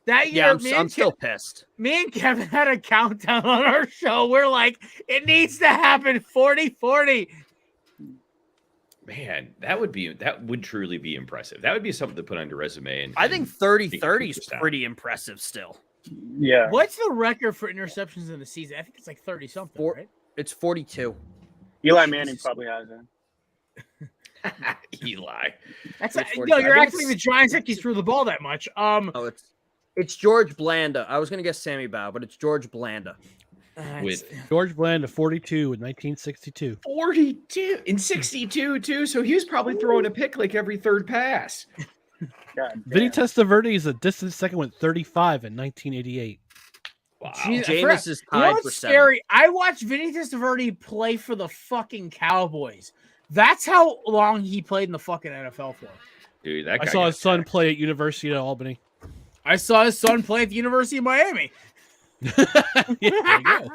That year, I'm still pissed. Me and Kevin had a countdown on our show. We're like, it needs to happen 40-40. Man, that would truly be impressive. That would be something to put on your resume. And I think 30-30 is pretty impressive still. Yeah. What's the record for interceptions in the season? I think it's like 30 something, right? It's 42. Eli Manning probably has it. Eli. You're actually the Giants actually threw the ball that much. It's George Blanda. I was gonna guess Sammy Bow, but it's George Blanda. With George Blanda, 42 in 1962. 42 in 62 too. So he was probably throwing a pick like every third pass. Vinny Testaverde is a distant second with 35 in 1988. Wow. Jameis is tied for scary. I watched Vinny Testaverde play for the fucking Cowboys. That's how long he played in the fucking NFL for. Dude, that guy I saw his son play at University of Albany. I saw his son play at the University of Miami. Yeah, there you go.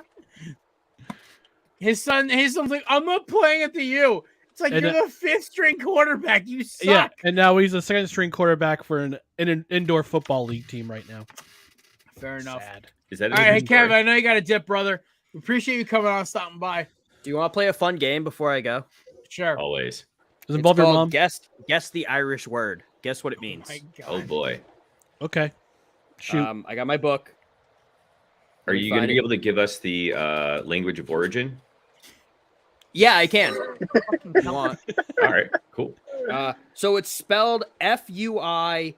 His son's like, I'm not playing at the U. It's like, you're the 5th string quarterback. You suck. Yeah, and now he's a 2nd string quarterback for an indoor football league team right now. Fair enough. Sad. Is that all right, hey, Kevin, I know you got a dip, brother. Appreciate you coming on, stopping by. Do you want to play a fun game before I go? Sure. Always. Does it involve your mom? Guess the Irish word. Guess what it means. Oh boy. Okay. Shoot. I got my book. Are you going to be able to give us the language of origin? Yeah, I can. You want. All right, cool. So it's spelled Fuisce,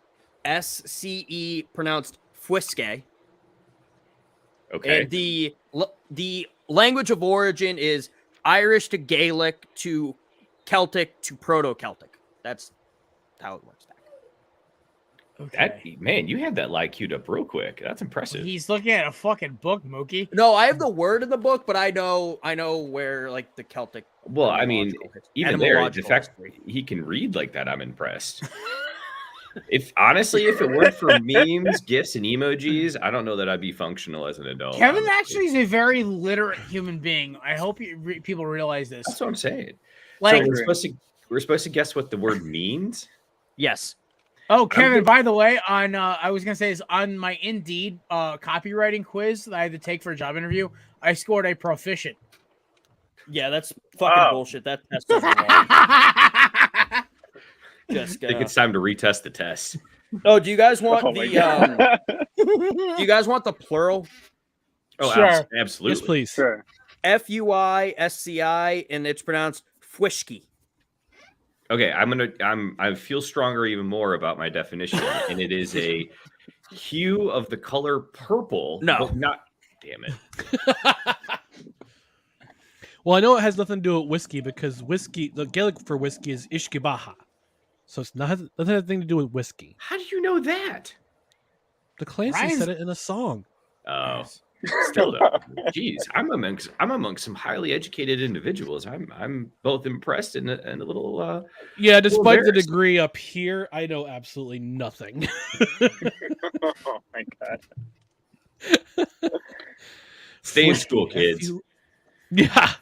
pronounced Fwisque. Okay. And the language of origin is Irish to Gaelic to Celtic to Proto-Celtic. That's how it works back. Okay. Man, you had that lie queued up real quick. That's impressive. He's looking at a fucking book, Mookie. No, I have the word in the book, but I know where like the Celtic. Well, I mean, even there, the etymological fact history. he can read like that, I'm impressed. If it weren't for memes, gifs, and emojis, I don't know that I'd be functional as an adult. Kevin honestly. actually is a very literate human being. I hope people realize this. That's what I'm saying. Like, So we're supposed to guess what the word means. Yes. oh, Kevin, by the way, on I was gonna say is on my Indeed copywriting quiz that I had to take for a job interview, I scored a proficient. Yeah, that's fucking bullshit. That test doesn't work. Just I think it's time to retest the test. Oh, do you guys want Oh my the God. do you guys want the plural? Oh, Sure. absolutely. Yes, please. Sure. Fuisci, and it's pronounced Fwisky. Okay, I feel stronger even more about my definition, and it is a hue of the color purple. No. but not. Damn it. Well, I know it has nothing to do with whiskey because whiskey, the Gaelic for whiskey is Ishkibaha. So it's nothing to do with whiskey. How do you know that? The Clancy Ryan's- said it in a song. Oh, still though. Jeez, I'm among some highly educated individuals. I'm both impressed and a little. Yeah, despite the embarrassed. degree up here, I know absolutely nothing. Oh my God. Stay in school, kids. Yeah.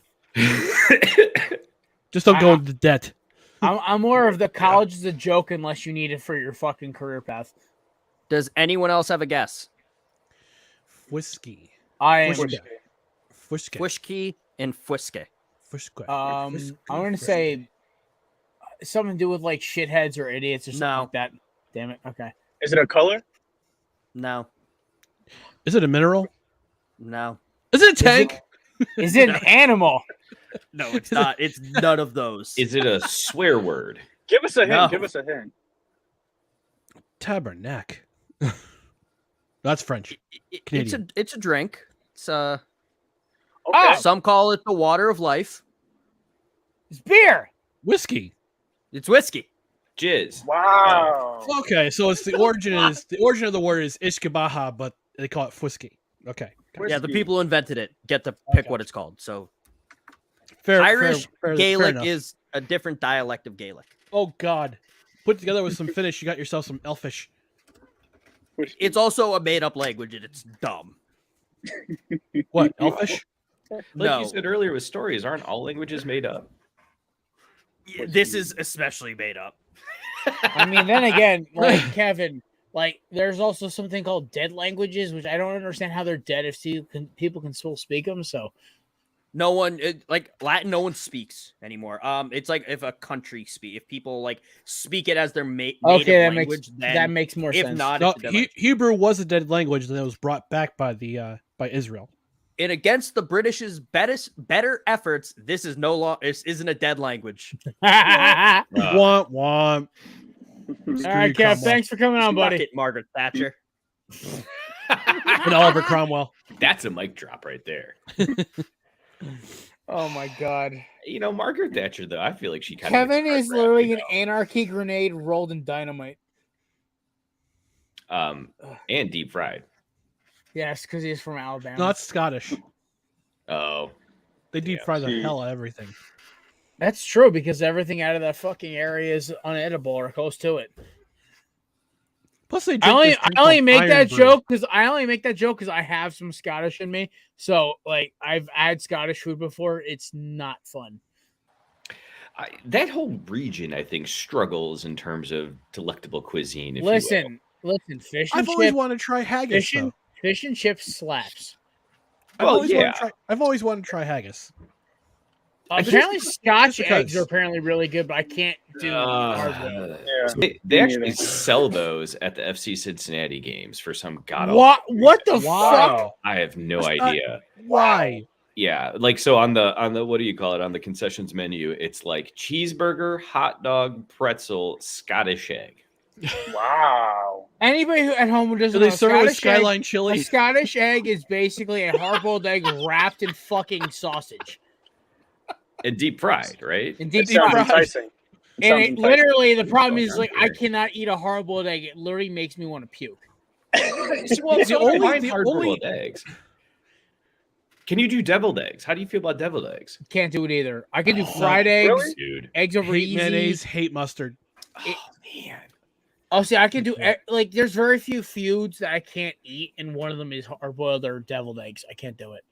Just don't go into debt. I'm more of the college is a joke unless you need it for your fucking career path. Does anyone else have a guess? Whiskey. I am. Fwisky. Fwisky and Fwiske. I'm gonna say something to do with like shitheads or idiots or something No. like that. Damn it. Okay. Is it a color? No. Is it a mineral? No. Is it a tank? Is it an animal? No, it's not. It's none of those. Is it a swear word? Give us a hint. No. Give us a hint. Tabernacle. That's French. It's a drink. It's Okay. some call it the water of life. It's beer. Whiskey. It's whiskey. Jizz. Wow. Okay, so it's the origin of the word is Ishkibaha, but they call it whiskey. Okay. Yeah, the Whiskey. people who invented it get to pick Okay. what it's called. So Fair. Irish fair Gaelic enough. is a different dialect of Gaelic. Oh God. Put together with some Finnish, you got yourself some Elfish. Whiskey. It's also a made up language and it's dumb. What? Elfish? Like No. you said earlier with stories, aren't all languages made up? This is especially made up. I mean, then again, like Kevin, like there's also something called dead languages, which I don't understand how they're dead if people can still speak them. So No one like Latin. No one speaks anymore. It's like if a country if people like speak it as their native okay, language. then that makes more if sense. not, No, it's a dead language. Hebrew was a dead language, and it was brought back by the by Israel. And against the British's better efforts, this is no longer isn't a dead language. All Womp womp. right, Kev, thanks for coming on, Suck buddy. it, Margaret Thatcher. And Oliver Cromwell. That's a mic drop right there. Oh my God, You know, Margaret Thatcher, though, I feel like she kind Kevin of is literally an anarchy grenade rolled in dynamite. and deep fried. Yes, because he's from Alabama. No, it's Scottish. Oh, They deep Yeah, fry the see. hell out of everything. That's true because everything out of that fucking area is unedible or close to it. Plus, they I drink only this drink only called make Iron that Brew. joke because I have some Scottish in me. So like I've had Scottish food before. It's not fun. that whole region, I think, struggles in terms of delectable cuisine. If Listen, fish and I've always chips. wanted to try haggis. though. Fish and chips slaps. I've Well, always wanted yeah. to try- I've always wanted to try haggis. Apparently, Scotch eggs are apparently really good, but I can't do hard-boiled. They actually sell those at the FC Cincinnati games for some god. What the fuck? I have no idea. Why? Yeah, like so on the what do you call it, on the concessions menu? It's like cheeseburger, hot dog, pretzel, Scottish egg. Wow. Anybody who at home who doesn't Do they know, serve it with Scottish Skyline egg, chili? a Scottish egg is basically a hard-boiled egg wrapped in fucking sausage. And deep fried, right? And deep Sounds fried. enticing. And it literally, the problem is, like, I cannot eat a hard-boiled egg. It literally makes me want to puke. Well, the only hard-boiled eggs. Can you do deviled eggs? How do you feel about deviled eggs? Can't do it either. I can do fried eggs, really? Dude. eggs over Hate easy. mayonnaise, hate mustard. Oh man. Oh, see, I can do like. There's very few foods that I can't eat, and one of them is hard-boiled or deviled eggs. I can't do it.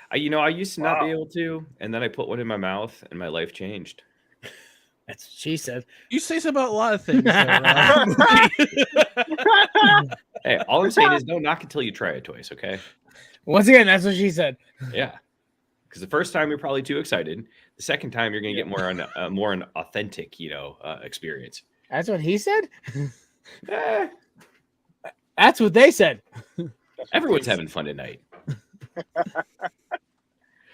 I used to not be able to, and then I put one in my mouth, and my life changed. That's what she said. You say so about a lot of things. Hey, all I'm saying is don't knock until you try it twice, okay? Once again, that's what she said. Yeah, because the first time you're probably too excited. The second time you're gonna get more an authentic, experience. That's what he said. Eh, That's what they said. everyone's having fun tonight.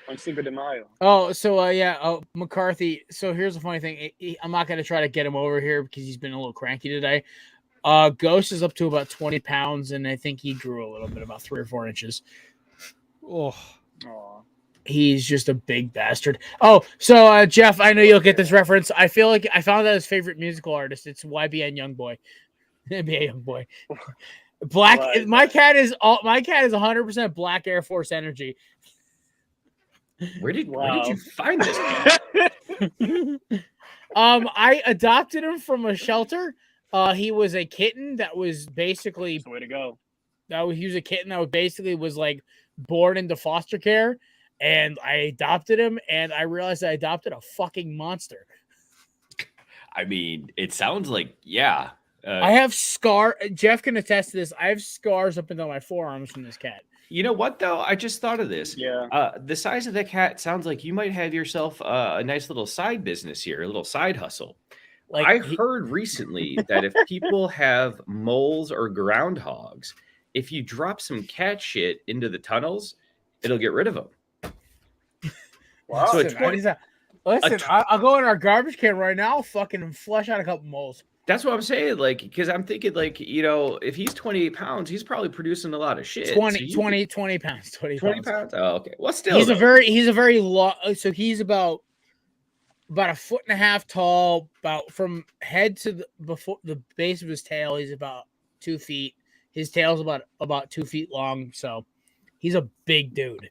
On Cinco de Mayo. Oh, so McCarthy. So here's the funny thing. I'm not gonna try to get him over here because he's been a little cranky today. Ghost is up to about 20 pounds, and I think he grew a little bit, about 3 or 4 inches. Oh, he's just a big bastard. Oh, so Jeff, I know you'll get this reference. I feel like I found out his favorite musical artist. It's YBN Youngboy. NBA Youngboy. Black. My cat is 100% Black Air Force energy. Where did you find this cat? I adopted him from a shelter. He was a kitten that was basically That's the way to go. He was a kitten that was like born into foster care, and I adopted him, and I realized I adopted a fucking monster. I mean, it sounds like I have Jeff can attest to this. I have scars up and down my forearms from this cat. You know what, though? I just thought of this. Yeah. The size of that cat sounds like you might have yourself a nice little side business here, a little side hustle. Like I heard recently that if people have moles or groundhogs, if you drop some cat shit into the tunnels, it'll get rid of them. Wow. So I'll go in our garbage can right now, fucking flush out a couple moles. That's what I'm saying. Like, because I'm thinking, like, if he's 28 pounds, he's probably producing a lot of shit. 20 pounds. 20 pounds. Oh, okay. Well, still, he's a very long. So he's about 1.5 feet tall. About from head to the base of his tail, he's about 2 feet. His tail's about 2 feet long. So he's a big dude.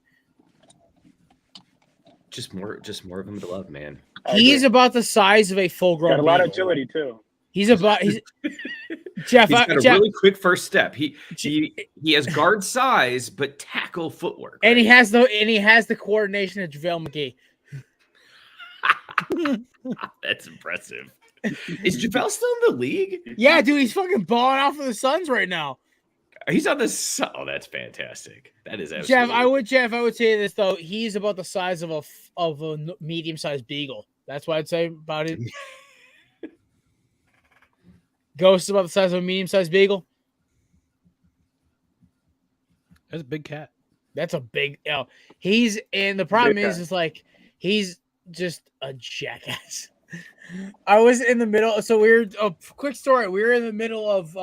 Just more of him to love, man. He's about the size of a full-grown. Got a lot of agility too. He's Jeff. He's got a really quick first step. He has guard size but tackle footwork, and he has the coordination of JaVale McGee. That's impressive. Is JaVale still in the league? Yeah, dude, he's fucking balling out for the Suns right now. He's on the. Oh, that's fantastic. That is absolutely. Jeff, I would say this though. He's about the size of a medium-sized beagle. That's what I'd say about it. Ghost is about the size of a medium-sized beagle. That's a big cat. That's a big. And the problem is like he's just a jackass. I was in the middle. So quick story. We were in the middle of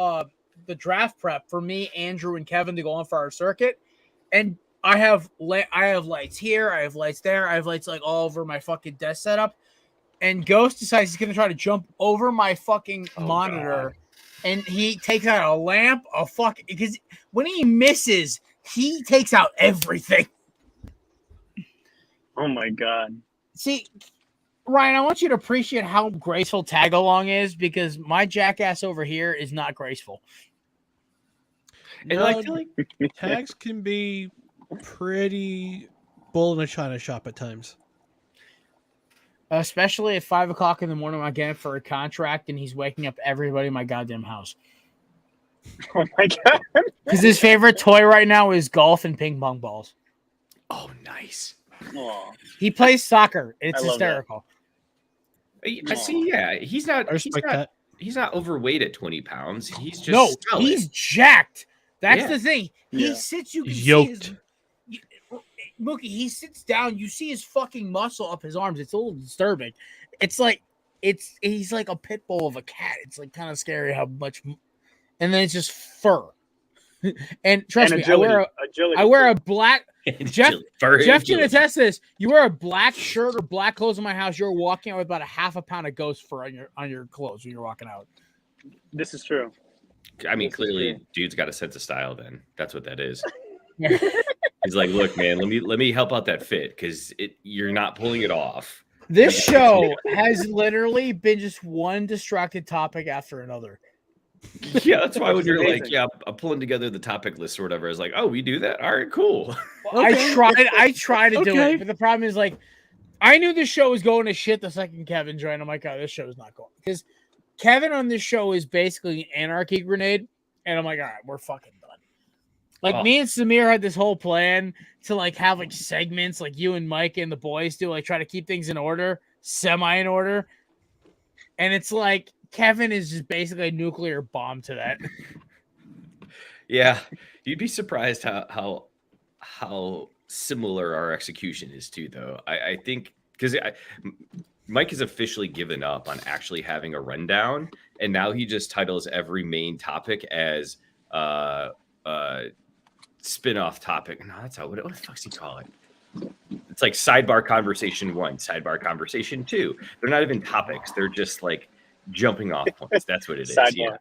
the draft prep for me, Andrew, and Kevin to go on for our circuit, and I have lights here. I have lights there. I have lights like all over my fucking desk setup. And Ghost decides he's gonna try to jump over my fucking monitor, God. And he takes out a lamp, because when he misses, he takes out everything. Oh my God! See, Ryan, I want you to appreciate how graceful tag along is, because my jackass over here is not graceful. And tags can be pretty bull in a china shop at times. Especially at 5 o'clock in the morning, I get him for a contract, and he's waking up everybody in my goddamn house. Oh my God! Because his favorite toy right now is golf and ping pong balls. Oh, nice. Aw. He plays soccer. It's I love that. hysterical. I see. Yeah, he's not. I respect that. He's not overweight at 20 pounds. He's just No, solid. he's jacked. That's Yeah. the thing. He Yeah. sits. You can He's see his. yoked. Mookie, he sits down. You see his fucking muscle up his arms. It's a little disturbing. It's like he's like a pit bull of a cat. It's like kind of scary how much. And then it's just fur. And trust And me, I wear a black. Jeff can attest to this. You wear a black shirt or black clothes in my house, you're walking out with about a half a pound of ghost fur on your clothes when you're walking out. This is true. I mean, This is clearly, true. dude's got a sense of style. Then that's what that is. He's like, look, man, let me help out that fit because you're not pulling it off. This show has literally been just one distracted topic after another. Yeah, that's why when It's you're amazing. like, yeah, I'm pulling together the topic list or whatever. I was like, oh, we do that. All right, cool. I tried to do Okay. it, but the problem is like I knew this show was going to shit the second Kevin joined. I'm like, oh, this show is not going because Kevin on this show is basically an anarchy grenade, and I'm like, all right, we're fucking done. Like me and Samir had this whole plan to like have like segments like you and Mike and the boys do, like try to keep things in order, semi in order, and it's like Kevin is just basically a nuclear bomb to that. Yeah, you'd be surprised how similar our execution is too, though. I think because Mike has officially given up on actually having a rundown, and now he just titles every main topic as spin-off topic. No, that's what the fuck's he call it? It's like sidebar conversation 1, sidebar conversation 2. They're not even topics; they're just like jumping off points. That's what it is. Sidebar. Yeah.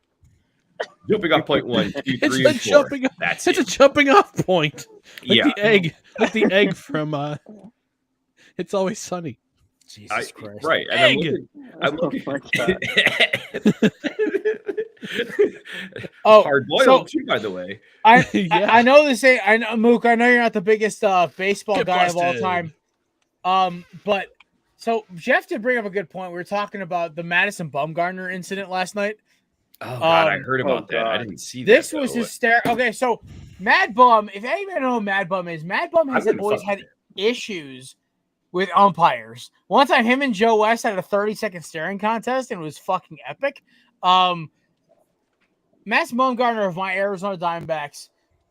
Jumping off point 1, 2, 3, It's and a 4. jumping. That's It's it. a jumping off point. Like Yeah. the egg from. It's Always Sunny. Jesus Christ! Right. And I'm looking. Oh, hard boiled so- too, by the way. I know this ain't. I know, Mook. I know you're not the biggest baseball Get guy of all busted. time. But so Jeff did bring up a good point. We were talking about the Madison Bumgarner incident last night. Oh God, I heard about oh, that. I God. didn't see that. This was though. hysterical. Okay, so Mad Bum. If anybody know who Mad Bum is, Mad Bum has I'm gonna always fuck had with issues with umpires. One time, him and Joe West had a 30-second staring contest, and it was fucking epic. Madison Bumgarner of my Arizona Diamondbacks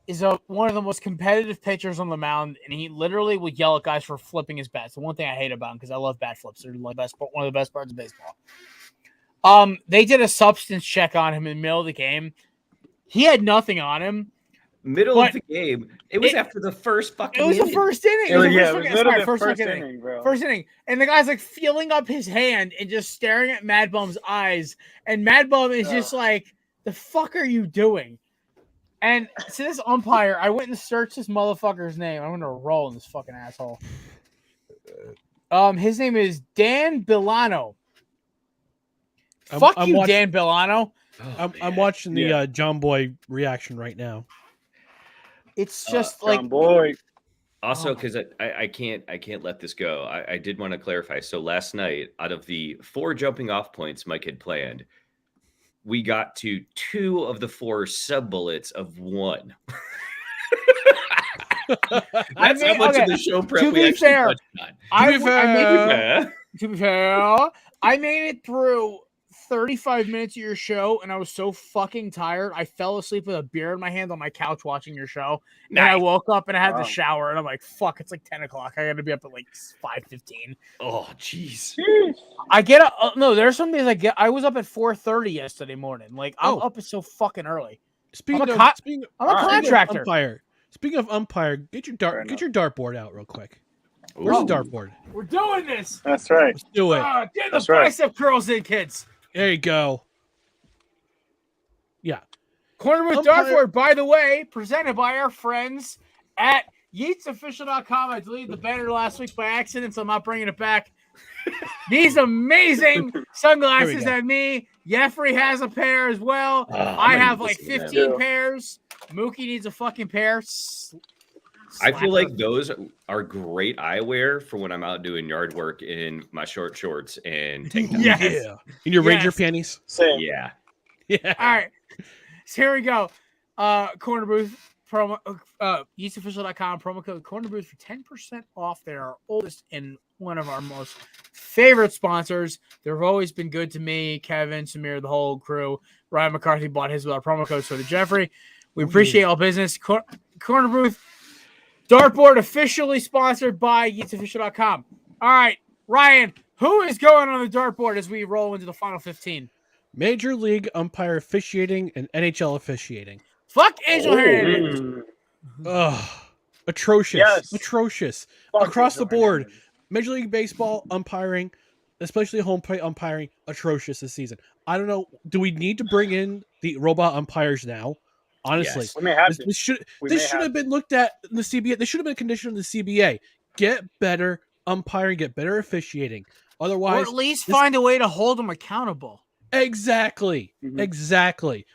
is one of the most competitive pitchers on the mound, and he literally would yell at guys for flipping his bats. The one thing I hate about him, because I love bat flips. They're like one of the best parts of baseball. They did a substance check on him in the middle of the game. He had nothing on him. Middle of the game. It was after the first fucking. It was the inning. first inning. It was Sorry, literally the first first fucking inning, bro. First inning. And the guy's like feeling up his hand and just staring at Mad Bum's eyes. And Mad Bum is just like, the fuck are you doing? And to this umpire, I went and searched this motherfucker's name. I'm gonna roll in this fucking asshole. His name is Dan Bilano. Fuck I'm you, watching- Dan Bilano. Oh, I'm man. watching the John Boy reaction right now. It's just like John Boy. Also, because I can't let this go. I did want to clarify. So last night, out of the 4 jumping off points Mike had planned, we got to 2 of the 4 sub bullets of 1. That's how much of the show prep to we be actually fair, touched on. I be made fair. to be fair, I made it through 35 minutes of your show, and I was so fucking tired. I fell asleep with a beer in my hand on my couch watching your show. And I woke up and I had to shower, and I'm like, fuck, it's like 10 o'clock. I got to be up at like 5:15. Oh, jeez. I get up. No, there's some days I was up at 4:30 yesterday morning. Like, I'm up so fucking early. Speaking I'm a of, speaking I'm a contractor. umpire. Speaking of umpire, get your dartboard out real quick. Where's Oh. the dartboard? We're doing this. That's right. Let's do it. Get the That's right. bicep curls in, kids. There you go. Yeah. KornerBooth Umpire- Dartboard, by the way, presented by our friends at YeatsOfficial.com. I deleted the banner last week by accident, so I'm not bringing it back. These amazing sunglasses go. at me. Yeffrey has a pair as well. I have like 15 pairs. Mookie needs a fucking pair. I feel Slapper. like those are great eyewear for when I'm out doing yard work in my short shorts and tank tops. Yes. Yeah. In your Ranger Yes. panties. Same. Yeah. Yeah. All right. So here we go. KornerBooth yeastofficial.com, promo code KornerBooth for 10% off. They're our oldest and one of our most favorite sponsors. They've always been good to me, Kevin, Samir, the whole crew. Ryan McCarthy bought his with our promo code, so did Jeffrey. We appreciate all business. KornerBooth Dartboard officially sponsored by yeastofficial.com. All right, Ryan, who is going on the dartboard as we roll into the final 15? Major League umpire officiating and NHL officiating. Fuck Angel Hernandez. Ugh. Atrocious. Yes. Atrocious. Fuck Across the Angel board. Hernandez. Major League Baseball umpiring, especially home plate umpiring, atrocious this season. I don't know. Do we need to bring in the robot umpires now? Honestly, Yes. We may have to. this should We may have have been looked at in the CBA. This should have been a condition of the CBA. Get better umpiring, get better officiating. Or Otherwise, at least find a way to hold them accountable. exactly.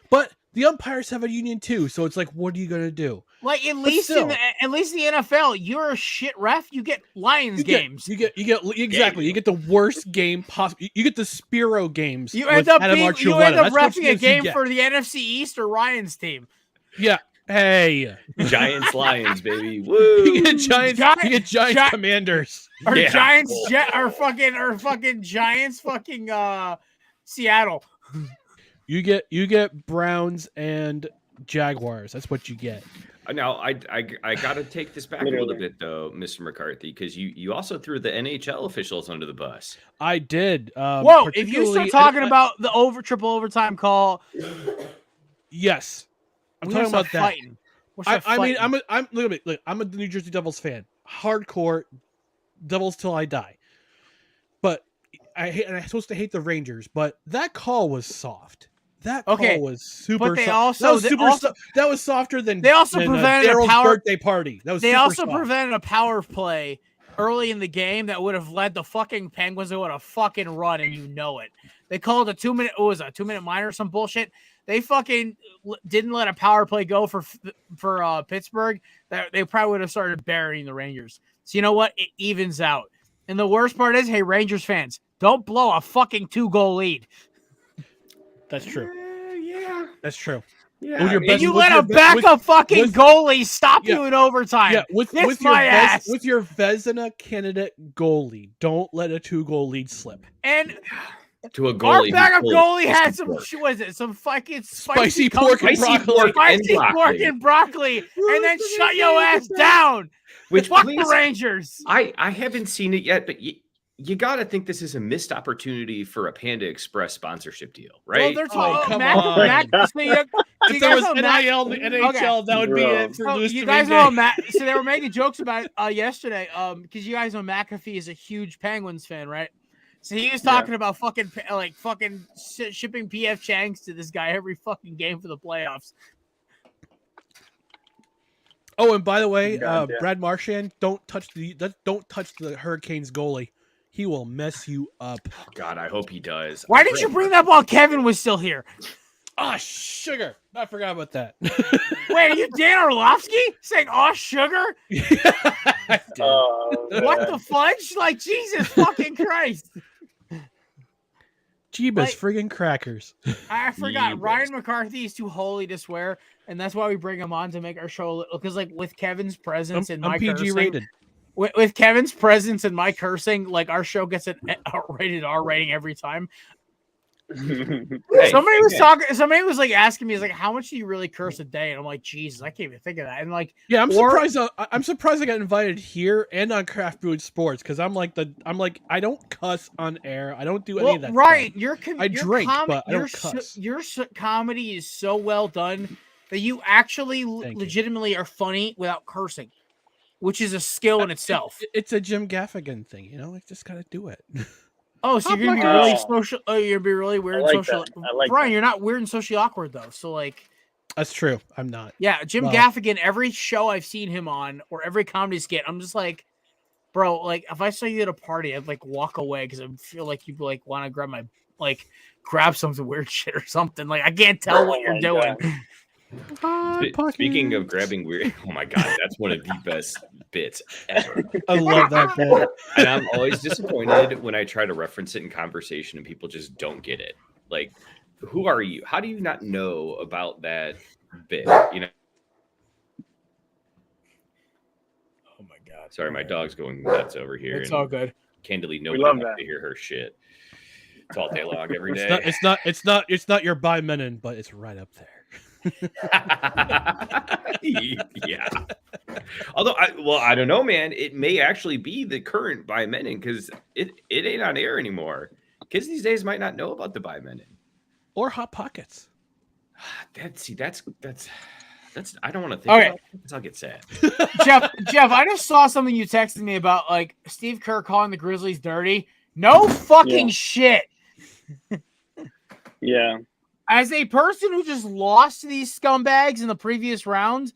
But the umpires have a union too, so it's like, what are you gonna do? Like at least in the NFL, you're a shit ref. You get Lions games. You get exactly. You get the worst game possible. You get the Spiro games. You with end up Adam being, Archuleta. you end up That's what refing a you game get. for the NFC East or Ryan's team. Yeah. Hey. Giants, Lions, baby. Woo! You get Giants. You get Giants Commanders. Or Yeah. Giants, or fucking Giants, Seattle. You get Browns and Jaguars. That's what you get. Now, I got to take this back a little bit, though, Mr. McCarthy, because you also threw the NHL officials under the bus. I did. Whoa! If you start particularly- talking about the triple overtime call, yes, I'm we talking gotta about start that. fighting. We'll start I mean, fighting. look, I'm a New Jersey Devils fan, hardcore Devils till I die. But I'm supposed to hate the Rangers, but that call was soft. That call was super. But they soft. That was softer than. They also than, prevented a Daryl's power birthday party. That was. They super also soft. prevented a power play early in the game that would have led the fucking Penguins to a fucking run, and you know it. They called a 2 minute. What was it, a 2 minute minor or some bullshit? They fucking didn't let a power play go for Pittsburgh. That they probably would have started burying the Rangers. So you know what? It evens out. And the worst part is, hey, Rangers fans, don't blow a fucking 2-goal lead. That's true. Yeah. That's true. Yeah. And you let a backup fucking goalie stop you in overtime. Yeah, with your Vezina candidate goalie, don't let a 2-goal lead slip. And to a goalie, our backup goalie had some some fucking spicy pork and broccoli, and broccoli, and then shut your ass down. Which fuck the Rangers. I haven't seen it yet, but you got to think this is a missed opportunity for a Panda Express sponsorship deal, right? Well, they're talking. come on. If there was NIL in the NHL, okay. that would be it for Louis you guys know so they were making jokes about it yesterday. Because you guys know McAfee is a huge Penguins fan, right? So he was talking about fucking shipping PF Chang's to this guy every fucking game for the playoffs. Oh, and by the way, Brad Marchand, don't touch the Hurricanes goalie. He will mess you up. Oh, God, I hope he does. Why didn't you bring that up while Kevin was still here? Ah, sugar. I forgot about that. Wait, are you Dan Orlovsky saying sugar? What the fudge? Like, Jesus fucking Christ. Jeebus friggin' crackers. I forgot. Ryan McCarthy is too holy to swear, and that's why we bring him on to make our show. Because, like, with Kevin's presence and my PG cursing, rated. With Kevin's presence and my cursing, like, our show gets an rated R rating every time. Somebody was like asking me, like, how much do you really curse a day? And I'm like, Jesus, I can't even think of that. And like, yeah, I'm surprised I got invited here and on Craft Brew Sports because I'm like I don't cuss on air. I don't do any of that. Right, stuff. I drink, but I don't cuss. Your comedy is so well done that you actually legitimately are funny without cursing, which is a skill in itself. It's a Jim Gaffigan thing, you know. I just gotta do it. Oh, so you're gonna be really social? Oh, you're gonna be really weird and social. Brian, that. You're not weird and socially awkward though. So like, that's true. I'm not. Yeah, Jim Gaffigan. Every show I've seen him on, or every comedy skit, I'm just like, bro. Like, if I saw you at a party, I'd like walk away because I feel like you'd like want to grab some weird shit or something. Like, I can't tell what you're doing. Speaking of grabbing weird, oh my God, that's one of the best bits ever. I love that bit. And I'm always disappointed when I try to reference it in conversation and people just don't get it. Like, who are you? How do you not know about that bit? You know? Sorry, my dog's going nuts over here. It's all good. Candidly, love nobody wants that. to hear her shit. It's all day long, every day. It's not your Bumgarner, but it's right up there. Yeah. Although, I don't know, man. It may actually be the current Bumgarner because it ain't on air anymore. Kids these days might not know about the Bumgarner Or Hot Pockets. That's I don't want to think about it because I'll get sad. Jeff, I just saw something you texted me about, like Steve Kerr calling the Grizzlies dirty. No fucking shit. Yeah. As a person who just lost to these scumbags in the previous round,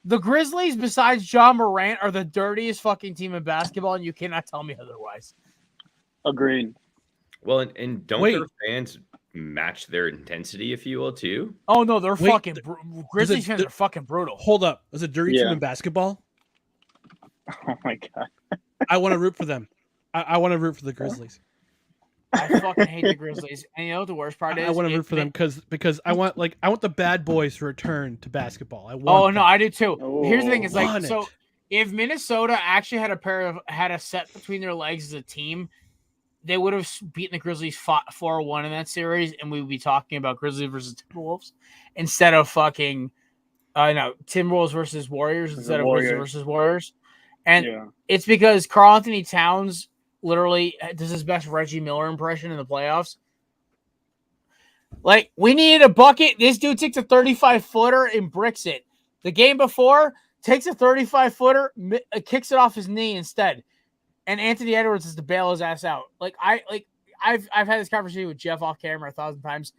the Grizzlies, besides John Morant, are the dirtiest fucking team in basketball, and you cannot tell me otherwise. Agreed. Well, and don't their fans match their intensity, if you will, too? Oh no, they're fucking Grizzlies fans are fucking brutal. Hold up, is it dirty team in basketball? Oh my god, I want to root for them. I want to root for the Grizzlies. I fucking hate the Grizzlies, and you know what the worst part is? I want to root for them because I want the bad boys to return to basketball. I do too. Oh. Here's the thing: it's like if Minnesota actually had a set between their legs as a team, they would have beaten the Grizzlies 4-1 in that series, and we would be talking about Grizzlies versus Timberwolves instead of fucking Timberwolves versus Warriors instead of Grizzlies versus Warriors. And it's because Karl Anthony Towns literally does his best Reggie Miller impression in the playoffs. Like, we needed a bucket. This dude takes a 35-footer and bricks it. The game before, takes a 35-footer, kicks it off his knee instead. And Anthony Edwards is to bail his ass out. I've had this conversation with Jeff off camera 1,000 times.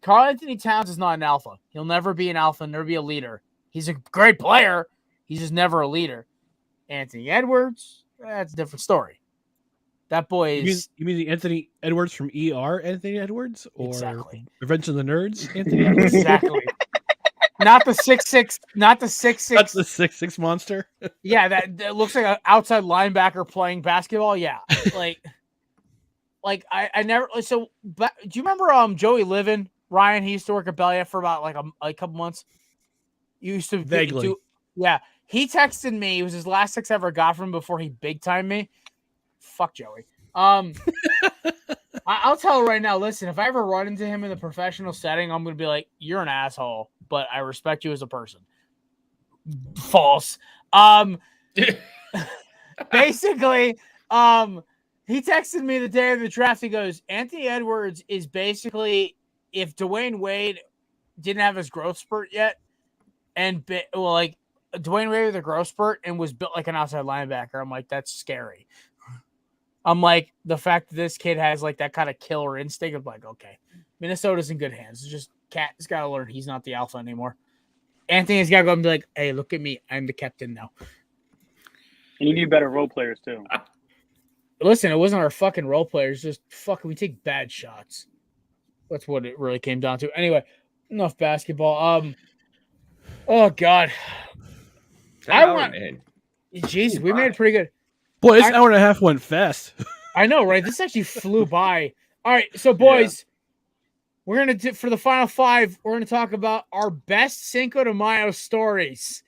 Karl Anthony Towns is not an alpha. He'll never be an alpha, never be a leader. He's a great player. He's just never a leader. Anthony Edwards, that's a different story. That boy is. You mean the Anthony Edwards from ER, Anthony Edwards, or exactly. Revenge of the Nerds, Anthony Edwards? Exactly. Not the 6'6", not the 6'6". That's the 6'6" monster. Yeah, that looks like an outside linebacker playing basketball. Yeah, I never. So, but do you remember Joey Livin? Ryan, he used to work at Belliot for about a couple months. You used to vaguely. Yeah, he texted me. It was his last text I ever got from him before he big timed me. Fuck Joey. I'll tell you right now. Listen, if I ever run into him in the professional setting, I'm gonna be like, "You're an asshole, but I respect you as a person." False. Basically, he texted me the day of the draft. He goes, "Anthony Edwards is basically if Dwayne Wade didn't have his growth spurt yet, and Dwayne Wade with a growth spurt and was built like an outside linebacker." I'm like, that's scary. I'm like, the fact that this kid has like that kind of killer instinct of like, okay, Minnesota's in good hands. It's just Cat's got to learn he's not the alpha anymore. Anthony's got to go and be like, hey, look at me. I'm the captain now. And you need better role players too. Listen, it wasn't our fucking role players. Just we take bad shots. That's what it really came down to. Anyway, enough basketball. Oh God. Jesus, we made it pretty good. Boy, this hour and a half went fast. I know, right? This actually flew by. All right, so boys, we're gonna do for the final five. We're gonna talk about our best Cinco de Mayo stories.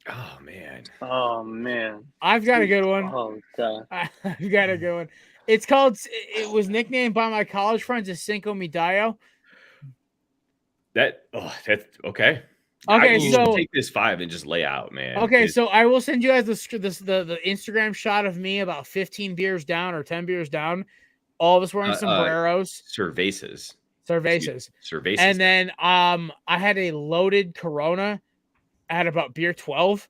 Oh man. I've got a good one. Oh God. I've got a good one. It's called. It was nicknamed by my college friends as Cinco de Mayo. That's okay. Okay, so take this 5 and just lay out, man. Okay, so I will send you guys the Instagram shot of me about 15 beers down or 10 beers down. All of us wearing sombreros. Cervezas. And then I had a loaded Corona at about beer 12,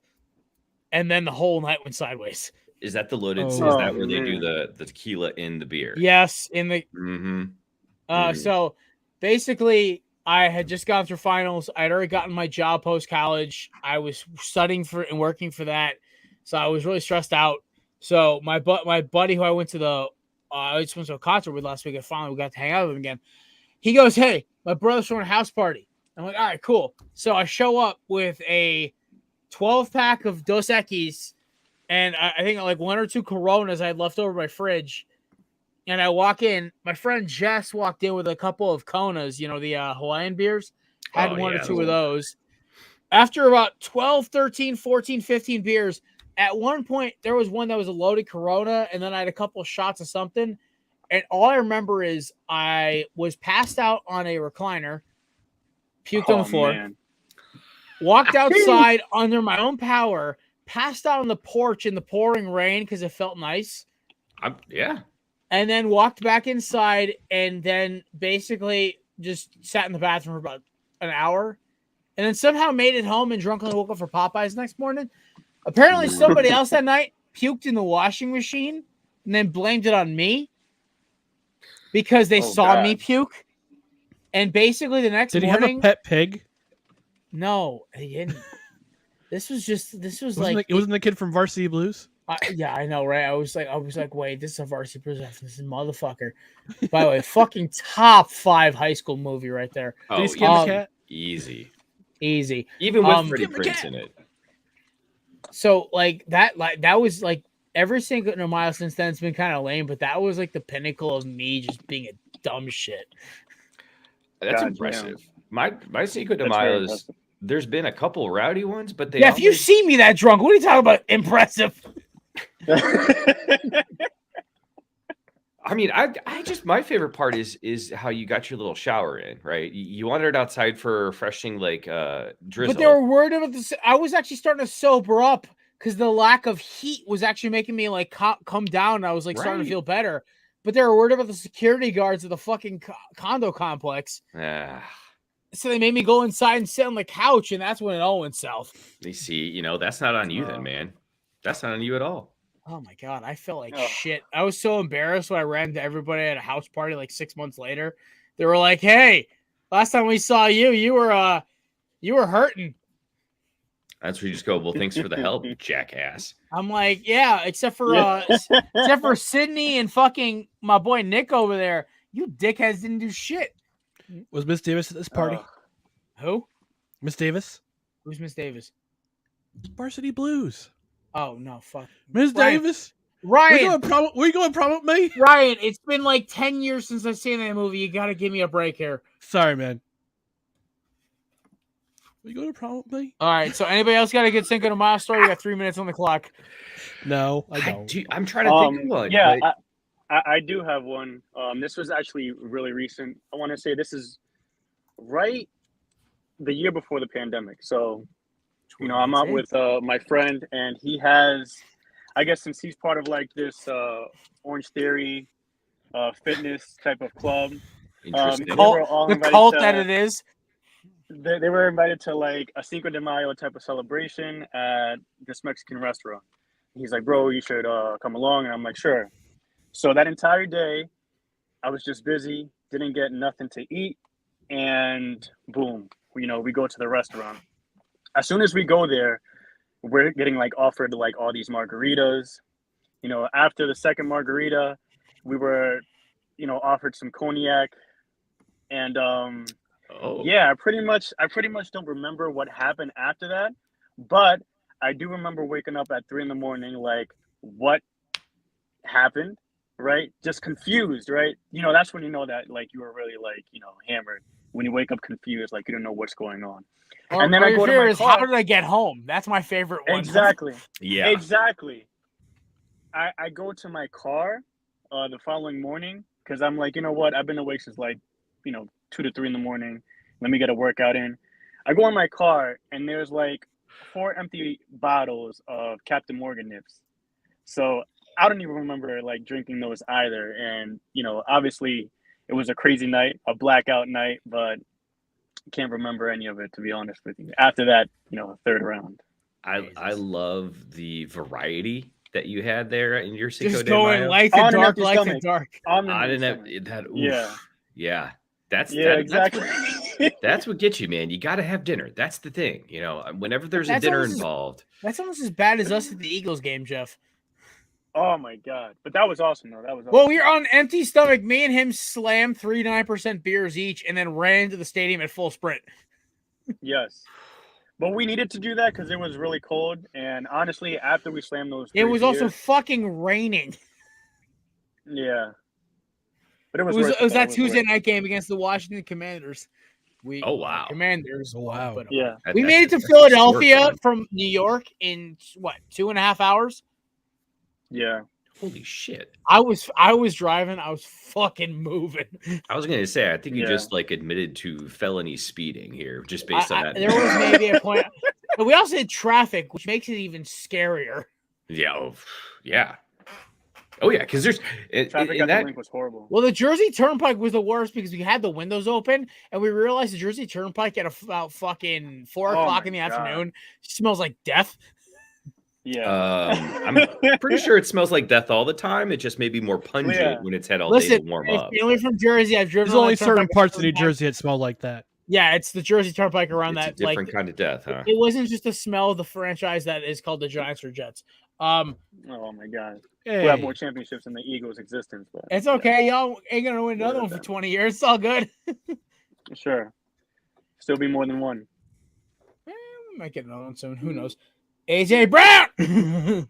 and then the whole night went sideways. Is that the loaded? Is that where they do the tequila in the beer? Yes, in the. So basically, I had just gone through finals. I'd already gotten my job post-college. I was studying for and working for that. So I was really stressed out. So my buddy who I went to I just went to a concert with last week, and finally we got to hang out with him again. He goes, hey, my brother's throwing a house party. I'm like, all right, cool. So I show up with a 12-pack of Dos Equis, and I think like 1 or 2 Coronas I had left over my fridge. And I walk in. My friend Jess walked in with a couple of Konas, the Hawaiian beers. Had 1 or 2 of those. After about 12, 13, 14, 15 beers, at one point there was one that was a loaded Corona, and then I had a couple of shots of something. And all I remember is I was passed out on a recliner, puked on the floor, Man. walked outside under my own power, passed out on the porch in the pouring rain because it felt nice. Yeah. And then walked back inside and then basically just sat in the bathroom for about an hour. And then somehow made it home and drunkenly woke up for Popeyes next morning. Apparently somebody else that night puked in the washing machine and then blamed it on me because they saw me puke. And basically the next morning... Did he have a pet pig? No, he didn't. This was it wasn't the kid from Varsity Blues? Yeah, I know, right? I was like, wait, this is a Varsity Blues reference. This is motherfucker. By the way, fucking top 5 high school movie right there. Oh, Did he skin the cat? Easy. Even with Freddie Prinze in it. So that was like every Cinco de Mayo since then it's been kind of lame, but that was like the pinnacle of me just being a dumb shit. That's God, impressive. My Cinco de Mayo's, there's been a couple rowdy ones, but they if you see me that drunk, what are you talking about? Impressive. I mean, I just my favorite part is how you got your little shower in, right? You wandered outside for refreshing drizzle. But they were worried about this. I was actually starting to sober up because the lack of heat was actually making me like come down. I was like starting to feel better. But they were worried about the security guards of the fucking condo complex. So they made me go inside and sit on the couch, and that's when it all went south. They see, that's not on you then, man. That's not on you at all. Oh my God, I felt like shit. I was so embarrassed when I ran to everybody at a house party like 6 months later. They were like, "Hey, last time we saw you, you were hurting." That's where you just go, well, thanks for the help, jackass. I'm like, yeah, except for Sydney and fucking my boy Nick over there. You dickheads didn't do shit. Was Miss Davis at this party? Who? Miss Davis? Who's Miss Davis? Varsity Blues. Oh no, fuck. Miss Davis? Ryan, were you going to promote me? Ryan, it's been like 10 years since I've seen that movie. You got to give me a break here. Sorry, man. Are you going to promote me? All right. So anybody else got a good Cinco de Mayo story? We got 3 minutes on the clock. No, I don't. I'm trying to think of one. Yeah, but... I do have one. This was actually really recent. I want to say this is right the year before the pandemic. So, I'm out with my friend, and he has, I guess, since he's part of like this Orange Theory fitness type of club, the cult that it is. They were invited to like a Cinco de Mayo type of celebration at this Mexican restaurant. He's like, bro, you should come along. And I'm like, sure. So that entire day, I was just busy, didn't get nothing to eat. And boom, we go to the restaurant. As soon as we go there, we're getting like offered like all these margaritas. After the second margarita, we were, offered some cognac. And yeah, I pretty much don't remember what happened after that. But I do remember waking up at 3 a.m, like, what happened, right? Just confused, right? That's when you know that, like, you were really, like, hammered. When you wake up confused, like, you don't know what's going on. And then I go to my car. How did I get home? That's my favorite one. Exactly. Yeah. Exactly. I go to my car the following morning because I'm like, you know what? I've been awake since, like, 2 to 3 a.m. Let me get a workout in. I go in my car, and there's, like, 4 empty bottles of Captain Morgan nips. So I don't even remember like drinking those either. And, obviously it was a crazy night, a blackout night, but can't remember any of it, to be honest with you. After that, third round. I love the variety that you had there in your Cinco just de Mayo. Going light to dark, light to dark. I didn't have that. Oof. Yeah. Exactly. That's what gets you, man. You got to have dinner. That's the thing. Whenever there's a dinner involved. That's almost as bad as us at the Eagles game, Jeff. Oh my God. But that was awesome, though. That was awesome. Well, we were on empty stomach. Me and him slammed 3 9% beers each and then ran to the stadium at full sprint. Yes. But we needed to do that because it was really cold. And honestly, after we slammed those, it was also fucking raining. Yeah. But it was that Tuesday night game against the Washington Commanders. Oh, wow. Commanders. Wow. But, Yeah. we made it to That's Philadelphia historic, man. from New York in what 2.5 hours. Yeah. Holy shit. I was driving. I was fucking moving. I was gonna say, I think you Yeah. just like admitted to felony speeding here, just based on that. There was maybe a point, but we also had traffic, which makes it even scarier. Yeah. Oh, yeah. Oh yeah, because there's Traffic in at the that. link was horrible. Well, the Jersey Turnpike was the worst because we had the windows open, and we realized the Jersey Turnpike at about fucking 4 o'clock my in the God. afternoon smells like death. Yeah. I'm pretty sure it smells like death all the time. It just may be more pungent Yeah. when it's had all day Listen, to warm if up. family from Jersey, I've driven. There's on only that certain turnpike parts of New several times. Jersey that smell like that. Yeah, it's the Jersey Turnpike around It's a that. different Like, kind of death, huh? it wasn't just the smell of the franchise that is called the Giants or Jets. Oh my God. Hey. Who have more championships than the Eagles' existence? But It's okay. Y'all ain't gonna win another one for 20 years. It's all good. sure. Still be more than one. We might get another one soon. Who knows? AJ Brown.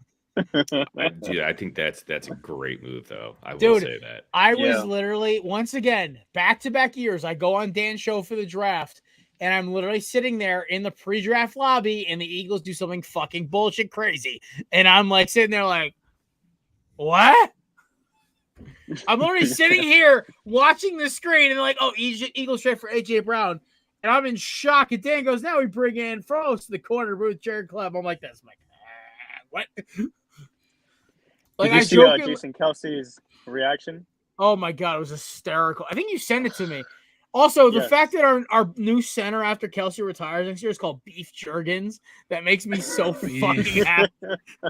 Dude, I think that's a great move, though. I will Dude, say that. I was Yeah. literally, once again, back-to-back years, I go on Dan's show for the draft, and I'm literally sitting there in the pre-draft lobby, and the Eagles do something fucking bullshit crazy. And I'm like sitting there like, what? I'm literally sitting here watching the screen, and they're like, oh, Eagles trade for AJ Brown. And I'm in shock. And Dan goes, now we bring in Frost, the Korner Jared Club. I'm like this. I'm like, what? Did you I see joke. Jason Kelsey's reaction? Oh my God, it was hysterical. I think you sent it to me. Also, the Yes. fact that our new center after Kelsey retires next year is called Beef Jurgens, that makes me so fucking happy.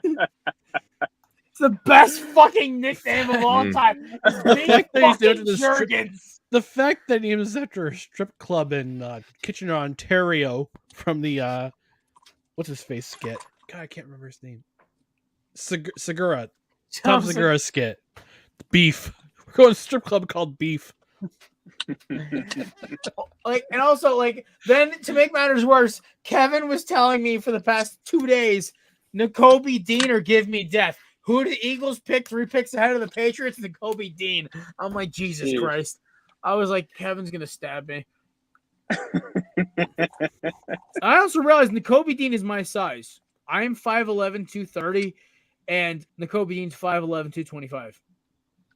It's the best fucking nickname of all time. It's Beef fact that he's doing fucking the strip- Jurgens. The fact that he was after a strip club in Kitchener, Ontario, from the what's his face skit? God, I can't remember his name. Segura, Tom Segura skit. Beef. We're going to a strip club called Beef. Like, and also, like, then to make matters worse, Kevin was telling me for the past 2 days, Nakobe Dean or give me death. Who did the Eagles pick 3 picks ahead of the Patriots? Nakobe Dean. I'm like, Jesus Jeez. Christ. I was like, Kevin's gonna stab me. I also realized Nakobe Dean is my size. I am 5'11", 230, and Nakobe Dean's 5'11", 225.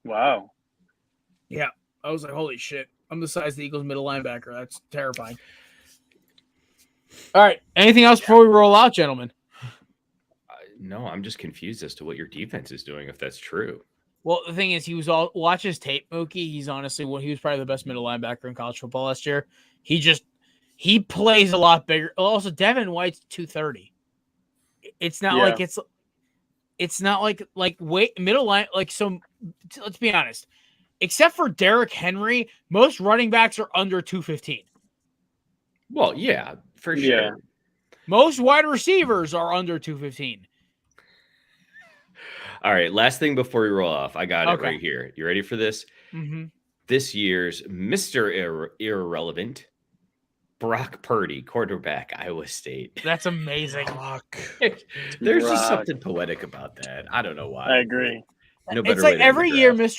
Wow. Yeah. I was like, holy shit. I'm the size of the Eagles middle linebacker. That's terrifying. All right. Anything else before we roll out, gentlemen? No, I'm just confused as to what your defense is doing, if that's true. Well, the thing is, watch his tape, Mookie. He's honestly he was probably the best middle linebacker in college football last year. He plays a lot bigger. Also, Devin White's 230. It's not like it's not like weight middle line so. Let's be honest. Except for Derrick Henry, most running backs are under 215. Well, yeah, for sure. Yeah. Most wide receivers are under 215. All right, last thing before we roll off. I got it Okay. right here. You ready for this? Mm-hmm. This year's Mr. Irrelevant, Brock Purdy, quarterback, Iowa State. That's amazing. There's just Brock. something poetic about that. I don't know why. I agree. No better It's way like to end every the year, draft.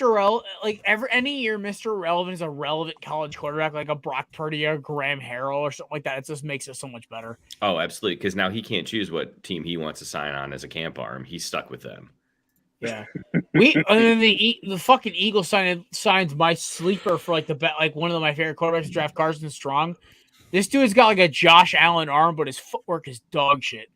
any year, Mr. Relevant is a relevant college quarterback, like a Brock Purdy or Graham Harrell or something like that. It just makes it so much better. Oh, absolutely. Because now he can't choose what team he wants to sign on as a camp arm. He's stuck with them. Yeah, and then the fucking Eagles signs my sleeper for like one of my favorite quarterbacks, draft Carson Strong. This dude's got like a Josh Allen arm, but his footwork is dog shit.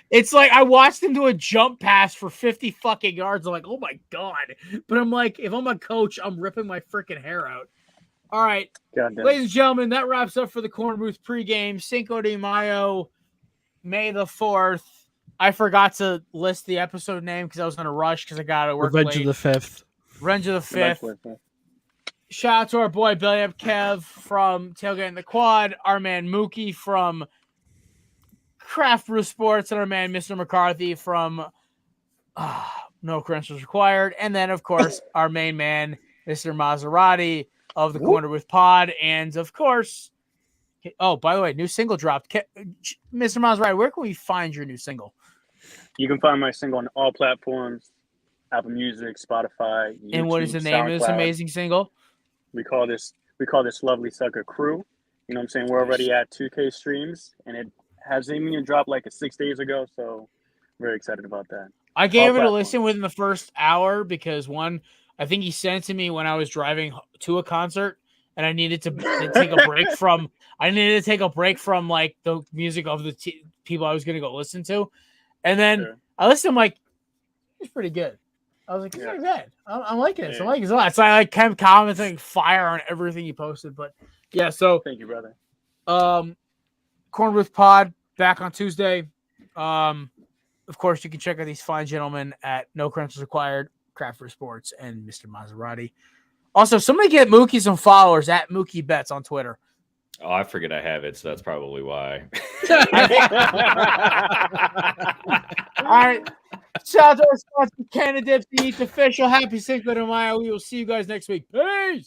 It's like I watched him do a jump pass for 50 fucking yards. I'm like, oh my God. But I'm like, if I'm a coach, I'm ripping my freaking hair out. All right. Goddamn. Ladies and gentlemen, that wraps up for the KornerBooth pregame. Cinco de Mayo, May the 4th. I forgot to list the episode name because I was going to rush because I got to work Revenge late. of the 5th. Revenge of the 5th. Eventually. Shout out to our boy Belly Up Kev from Tailgating the Quad, our man Mookie from Craft Brew Sports, and our man Mr. McCarthy from No Credentials Required, and then of course our main man Mr. Maserati of the KornerBooth Pod, and of course, oh, by the way, new single dropped. Mr. Maserati, where can we find your new single? You can find my single on all platforms: Apple Music, Spotify, YouTube, And what is the name of this SoundCloud. amazing single? We call this we call this lovely sucker Crew. You know what I'm saying? We're already at 2K streams, and it hasn't even dropped like 6 days ago, so very excited about that. I gave it a listen within the first hour because I think he sent it to me when I was driving to a concert, and I needed to take a break from. I needed to take a break from like the music of the people I was going to go listen to, and then I listened. I'm like, it's pretty good. I was like, it's not bad. I'm liking it. So I'm liking it a lot. So I like kept commenting fire on everything he posted. But yeah, so thank you, brother. KornerBooth Pod back on Tuesday. Of course, you can check out these fine gentlemen at No Credentials Required, Craft Brew Sports, and Mr. Maserati. Also, somebody get Mookie some followers at Mookie Betts on Twitter. Oh, I forget I have it, so that's probably why. All right. Shout out to our sponsor, Canada Dips, the Official. Happy Cinco de Mayo. We will see you guys next week. Peace.